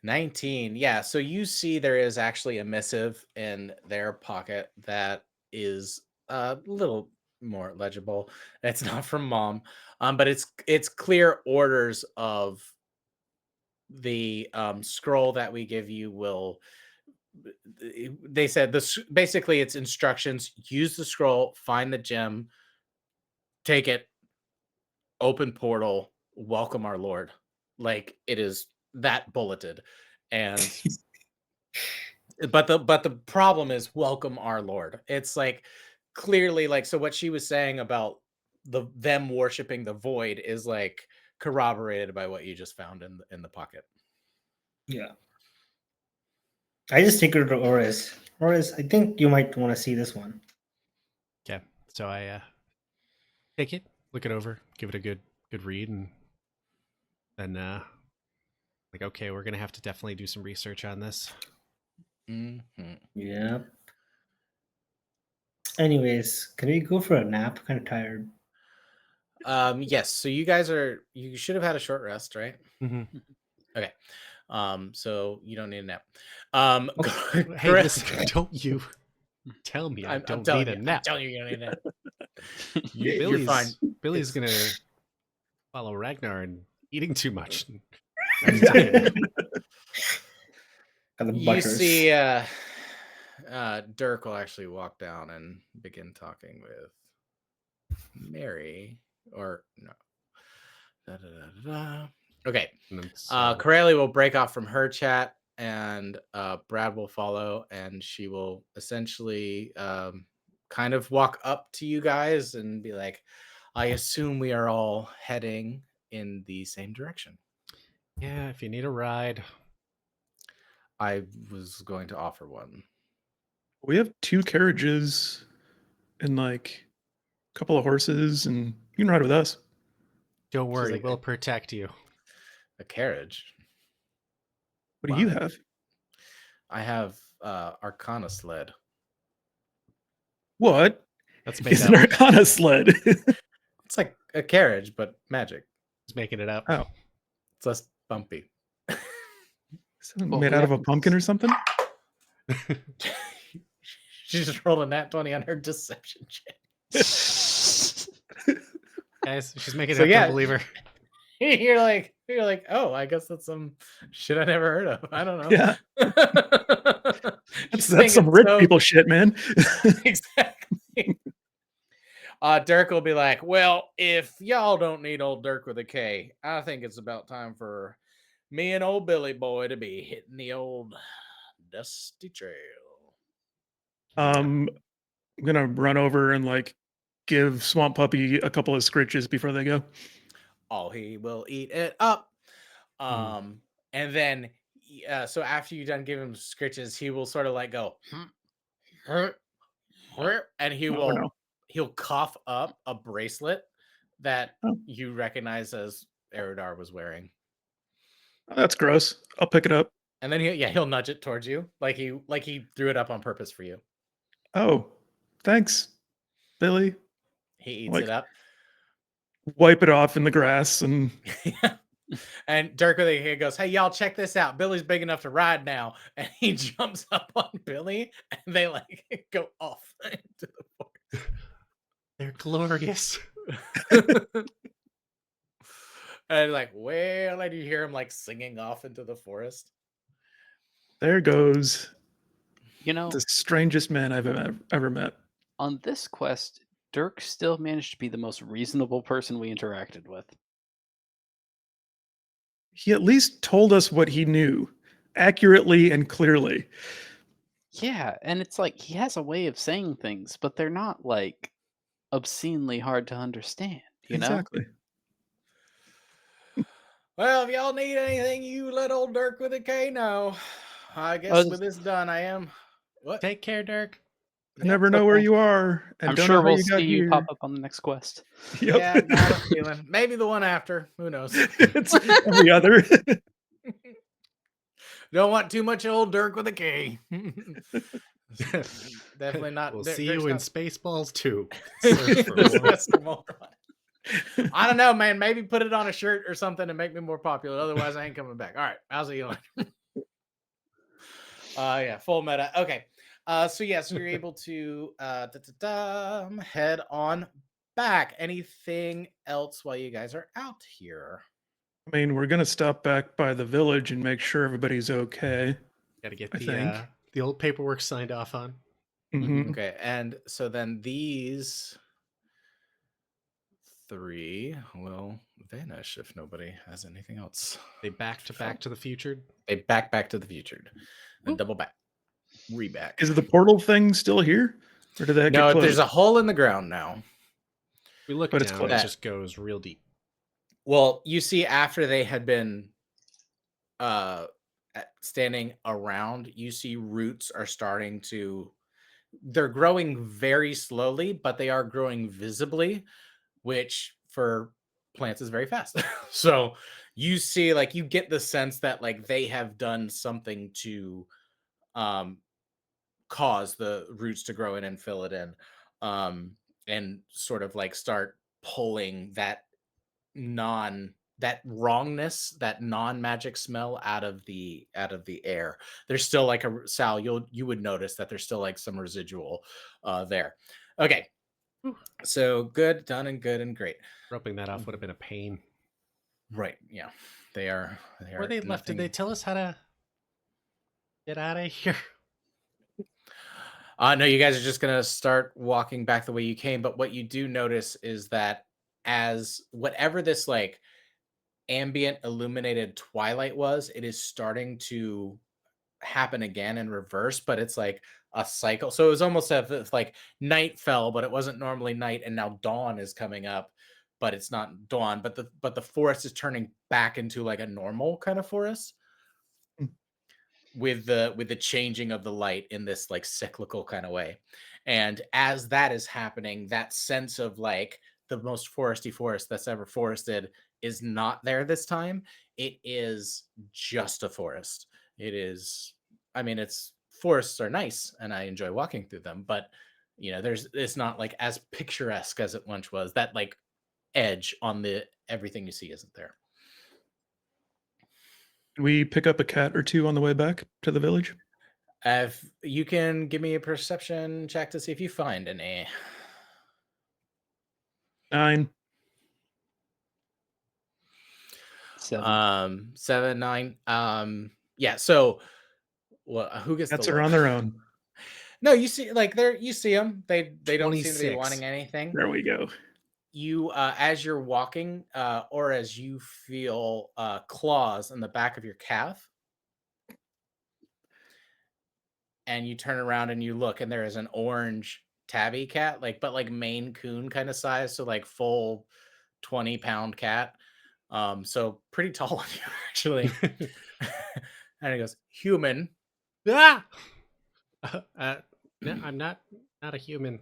19. Yeah. So you see there is actually a missive in their pocket that is a little more legible. It's not from Mom, but it's clear orders of the scroll that we give you will. They said this basically it's instructions. Use the scroll, find the gem, take it, open portal, welcome our Lord. Like it is that bulleted. And but the problem is welcome our Lord. It's like clearly like, so what she was saying about them worshiping the void is like corroborated by what you just found in the pocket. Yeah. I just take her to Oris. Oris, I think you might want to see this one. Okay, so I take it, look it over, give it a good read, and then like, okay, we're gonna have to definitely do some research on this. Mm-hmm. Yeah. Anyways, can we go for a nap? Kind of tired. Yes. So you should have had a short rest, right? Mm-hmm. Okay. So you don't need a nap. Hey, listen, don't you tell me I don't need a nap. I'm telling you, you don't need a nap. You're fine. Billy's gonna follow Ragnar and eating too much. You see, Dirk will actually walk down and begin talking with Mary, or no. Okay. Corelli will break off from her chat, and Brad will follow, and she will essentially kind of walk up to you guys and be like, I assume we are all heading in the same direction. Yeah, if you need a ride. I was going to offer one. We have 2 carriages and like a couple of horses, and you can ride with us. Don't worry, like we'll protect you. A carriage? What do you have? I have Arcana sled. What? Let's It's an Arcana sled. It's like a carriage, but magic. Just making it up. Oh. It's less bumpy. Made out of a pumpkin or something? She just rolled a nat 20 on her deception check. Guys, she's making So, it up yeah. to believer. You're like, oh, I guess that's some shit I never heard of. I don't know. Yeah. She's That's saying some it rich so- people shit, man. Exactly. Dirk will be like, well, if y'all don't need old Dirk with a K, I think it's about time for me and old Billy Boy to be hitting the old dusty trail. I'm gonna run over and like give Swamp Puppy a couple of scritches before they go. Oh, he will eat it up. Mm. And then, so after you're done giving him scritches, he will sort of like go, and Oh, no. he'll cough up a bracelet that Oh. you recognize as Eridar was wearing. Oh, that's gross. I'll pick it up. And then he'll nudge it towards you, like he threw it up on purpose for you. Oh, thanks, Billy. He eats Like- it up. Wipe it off in the grass and And Dirk with a goes, "Hey, y'all, check this out. Billy's big enough to ride now." And he jumps up on Billy, and they like go off into the They're glorious. forest. And like, well, and you hear him like singing off into the forest. there goes You know, the strangest man I've ever met. on this quest, Dirk still managed to be the most reasonable person we interacted with. He at least told us what he knew accurately and clearly. Yeah, and it's like he has a way of saying things, but they're not like obscenely hard to understand, you know? Exactly. Well, if y'all need anything, you let old Dirk with a K know. I guess with this done, I am. What? Take care, Dirk. I never know where okay. you are, and I'm don't sure know how we'll you got see you here. pop up on the next quest. Yep. Yeah, got a feeling. Maybe the one after. Who knows? It's every other. Don't want too much old Dirk with a K. Definitely not. We'll Dirk's see you in not- Spaceballs 2. Search for more. Search for more. I don't know, man. Maybe put it on a shirt or something and make me more popular. Otherwise, I ain't coming back. All right. How's it going? Yeah, full meta. Okay. So you're able to head on back. Anything else while you guys are out here? I mean, we're gonna stop back by the village and make sure everybody's okay. Got to get I think. the old paperwork signed off on. Mhm. Okay, and so then these three will vanish if nobody has anything else. They back to the future. They back to the future, and Oop. double back, reback. Is the portal thing still here, or did that No, get closed? there's a hole in the ground now. We look But it's down, it closed. just goes real deep. Well, you see, after they had been standing around, you see roots are starting to. They're growing very slowly, but they are growing visibly, which for plants is very fast. So you see, like, you get the sense that like they have done something to cause the roots to grow in and fill it in, and sort of like start pulling that wrongness, that non-magic smell out of the air. There's still like Sal, you would notice that there's still like some residual there. Okay. So good, done, and good and great. Roping that off would have been a pain. Right. Yeah. They are Were they left? Did they tell us how to get out of here? No, you guys are just gonna start walking back the way you came. But what you do notice is that as whatever this like ambient illuminated twilight was, it is starting to happen again in reverse, but it's like a cycle. So it was almost as if like night fell, but it wasn't normally night, and now dawn is coming up, but it's not dawn. But the forest is turning back into like a normal kind of forest with the changing of the light in this like cyclical kind of way. And as that is happening, that sense of like the most foresty forest that's ever forested is not there this time. It is just a forest. It is, I mean, it's forests are nice and I enjoy walking through them, but it's not like as picturesque as it once was. That like edge on the everything you see isn't there. Can we pick up a cat or two on the way back to the village? If you can give me a perception check to see if you find any. 9. 7. 7, 9. Yeah. So, well, who gets Cats the are low? on their own. No, you see, like you see them. They don't seem to be 26. wanting anything. There we go. You, as you're walking, or as you feel claws in the back of your calf, and you turn around and you look, and there is an orange tabby cat, but like Maine Coon kind of size, so like full 20-pound cat. So pretty tall on you actually. And he goes, human. Ah! No, I'm not a human.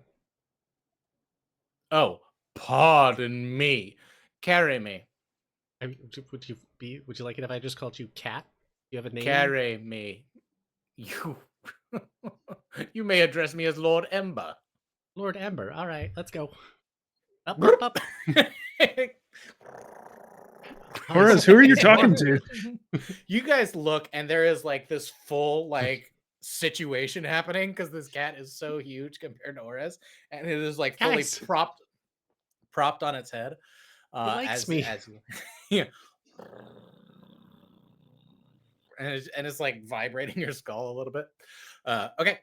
Oh, pardon me. Carry me. I mean, would you like it if I just called you Cat? You have a name? Carry me. You you may address me as Lord Ember. Lord Ember. All right, let's go. Up. Horace, who are you talking to? You guys look, and there is like this full situation happening because this cat is so huge compared to Ores, and it is like fully Guys. propped on its head. Likes me. As you, yeah. And it's like vibrating your skull a little bit. Okay.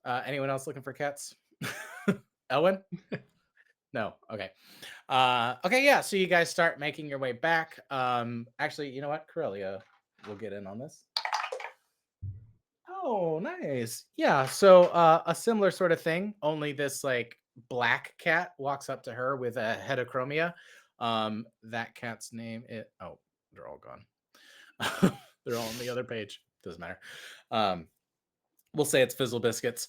Anyone else looking for cats? Elwin? No. Okay. Okay. Yeah. So you guys start making your way back. Actually, you know what? Corellia will get in on this. Oh, nice. Yeah. So a similar sort of thing. Only this like black cat walks up to her with a heterochromia. That cat's name is. Oh, they're all gone. They're all on the other page. Doesn't matter. We'll say it's Fizzle Biscuits.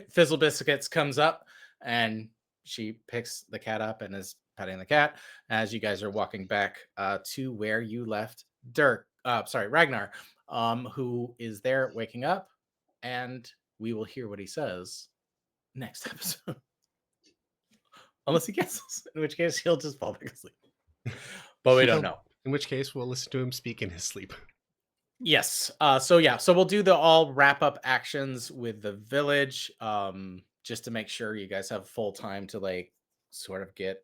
Fizzle Biscuits comes up and she picks the cat up and is petting the cat as you guys are walking back to where you left Ragnar, who is there waking up, and we will hear what he says next episode. Unless he guesses, in which case he'll just fall back asleep. But we don't know. In which case, we'll listen to him speak in his sleep. Yes. So we'll do the all wrap up actions with the village, just to make sure you guys have full time to like sort of get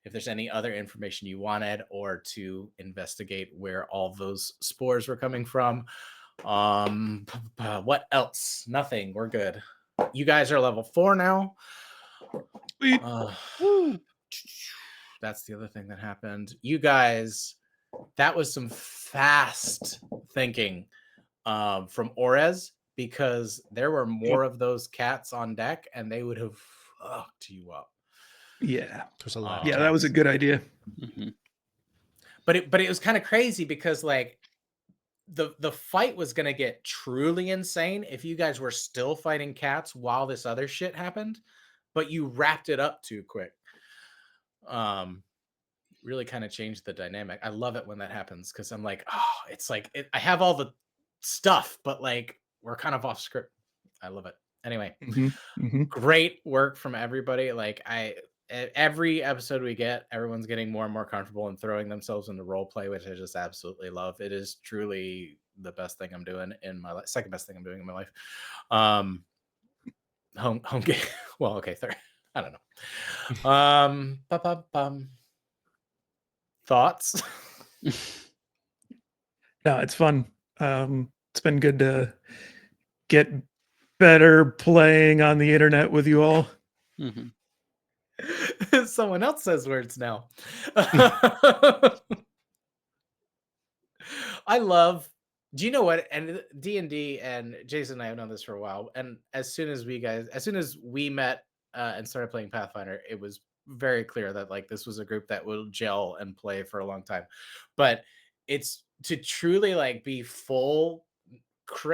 if there's any other information you wanted or to investigate where all those spores were coming from. What else? Nothing. We're good. You guys are level 4 now. Sweet. That's the other thing that happened. You guys, that was some fast thinking from Orez, because there were more of those cats on deck and they would have fucked you up. Yeah. There's a lot. Yeah, that was a good idea. Mm-hmm. But it was kind of crazy because like the fight was going to get truly insane if you guys were still fighting cats while this other shit happened, but you wrapped it up too quick. Really kind of changed the dynamic. I love it when that happens because I'm like, oh, it's like I have all the stuff, but like we're kind of off script. I love it. Anyway, great work from everybody. Like every episode we get, everyone's getting more and more comfortable and throwing themselves into role play, which I just absolutely love. It is truly the best thing I'm doing in my life. Second best thing I'm doing in my life. Home game. Well, okay, third. I don't know. Thoughts? No, it's fun. It's been good to get better playing on the internet with you all. Mm-hmm. Someone else says words now. I love. Do you know what? And D&D and Jason and I have known this for a while. And as soon as we met and started playing Pathfinder, it was very clear that like this was a group that will gel and play for a long time. But it's to truly like be full.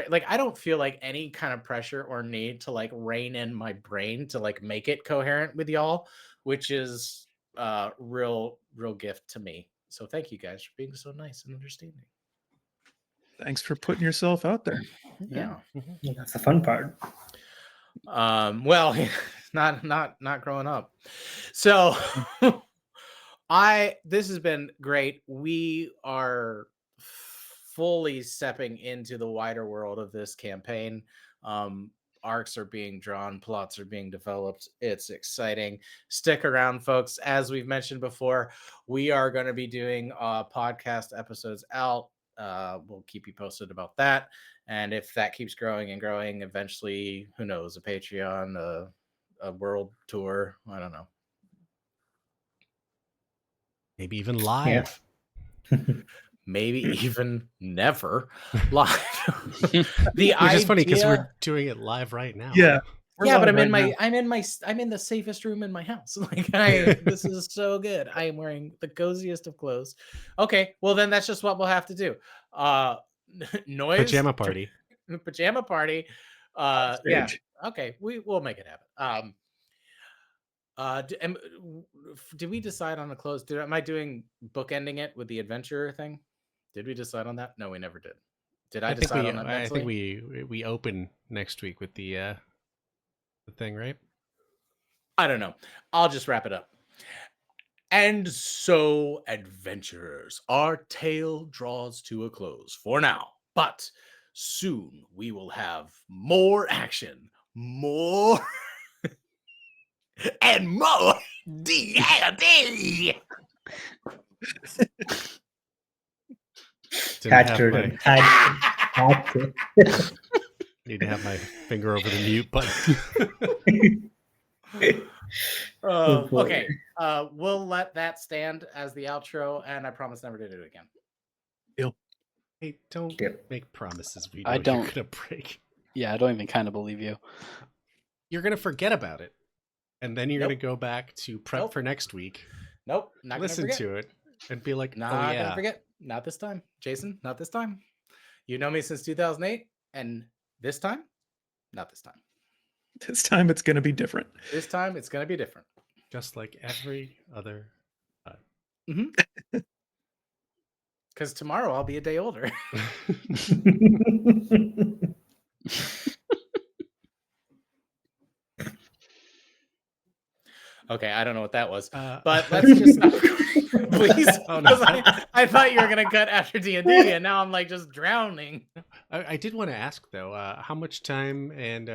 Like I don't feel like any kind of pressure or need to like rein in my brain to like make it coherent with y'all, which is real gift to me. So thank you guys for being so nice and understanding. Thanks for putting yourself out there. Yeah. That's the fun part. Well, not growing up. So this has been great. We are fully stepping into the wider world of this campaign. arcs are being drawn, plots are being developed. It's exciting. Stick around, folks. As we've mentioned before, we are going to be doing podcast episodes out. We'll keep you posted about that. And if that keeps growing and growing, eventually, who knows, a Patreon, a world tour, I don't know. Maybe even live. Maybe even never live. Which is funny because we're doing it live right now. Yeah. We're Yeah, but live I'm right in now. I'm in the safest room in my house. Like this is so good. I am wearing the coziest of clothes. Okay, well then that's just what we'll have to do. Noise Pajama party. pajama party. Yeah. Stage. Okay, we'll make it happen. Did we decide on a close? Am I doing bookending it with the adventure thing? Did we decide on that? No, we never did. Did I decide on that mentally? I think we open next week with the thing, right? I don't know. I'll just wrap it up. And so, adventurers, our tale draws to a close for now. But soon we will have more action, more and more D&D. Need to have my finger over the mute button. Okay. We'll let that stand as the outro, and I promise never to do it again. Hey, don't make promises we know I don't. you're gonna break. Yeah, I don't even kind of believe you. You're gonna forget about it, and then you're Nope. gonna go back to prep Nope. for next week. Nope. Not Listen gonna forget. to it and be like, Not "Oh yeah, gonna forget. Not this time, Jason. Not this time. You know me since 2008, and this time, not this time. This time it's going to be different. This time it's gonna be different. just like every other." Because tomorrow I'll be a day older. Okay, I don't know what that was, but let's just stop. Please. Oh, no. 'Cause I thought you were gonna cut after D&D, and now I'm like just drowning. I did want to ask though, how much time and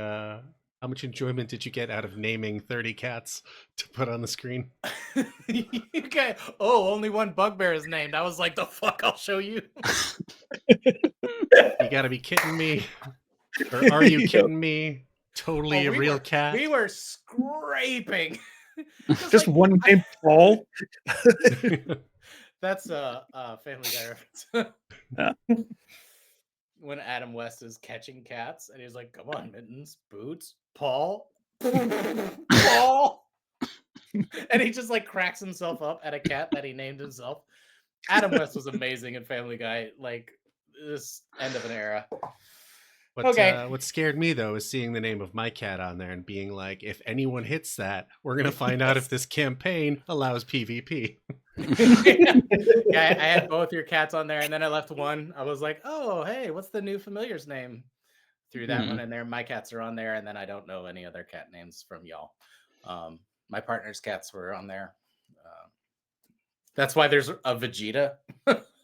how much enjoyment did you get out of naming 30 cats to put on the screen? Okay. Oh, only one bugbear is named. I was like, the fuck, I'll show you. You gotta be kidding me. Or are you kidding me? Totally Oh, a real cat. We were scraping. Just one named Paul. That's a Family Guy reference. Yeah. When Adam West is catching cats, and he's like, "Come on, Mittens, Boots, Paul, Paul," and he just like cracks himself up at a cat that he named himself. Adam West was amazing in Family Guy. Like this end of an era. What scared me though is seeing the name of my cat on there and being like, if anyone hits that, we're gonna find out if this campaign allows PvP. Yeah, I had both your cats on there, and then I left one. I was like, "Oh, hey, what's the new familiar's name?" Threw that one in there. My cats are on there, and then I don't know any other cat names from y'all. My partner's cats were on there. That's why there's a Vegeta,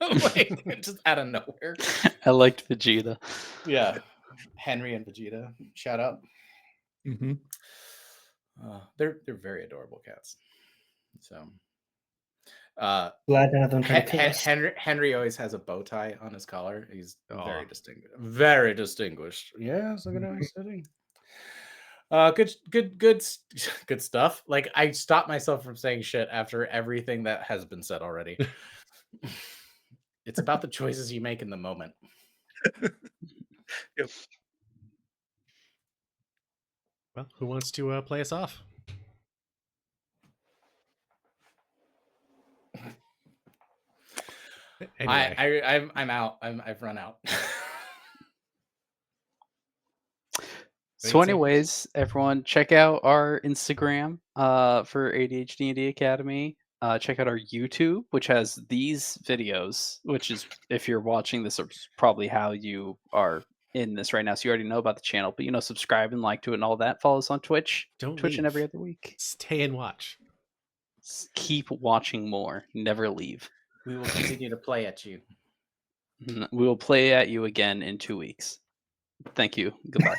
like just out of nowhere. I liked Vegeta. Yeah, Henry and Vegeta. Shout out. Mm-hmm. They're very adorable cats. So. Glad to have them. Henry always has a bow tie on his collar. He's very distinguished. Very distinguished. Yes, look at how he's sitting. Good stuff. Like I stopped myself from saying shit after everything that has been said already. It's about the choices you make in the moment. Yep. Well, who wants to play us off? Anyway. I'm out. I've run out. So anyways, everyone check out our Instagram for ADHD&D Academy. Check out our YouTube, which has these videos, which is, if you're watching this, is probably how you are in this right now. So you already know about the channel, but subscribe and like to it and all that. Follow us on Twitch. Twitch and every other week. Stay and watch. Keep watching more. Never leave. We will continue to play at you. We will play at you again in 2 weeks. Thank you. Goodbye.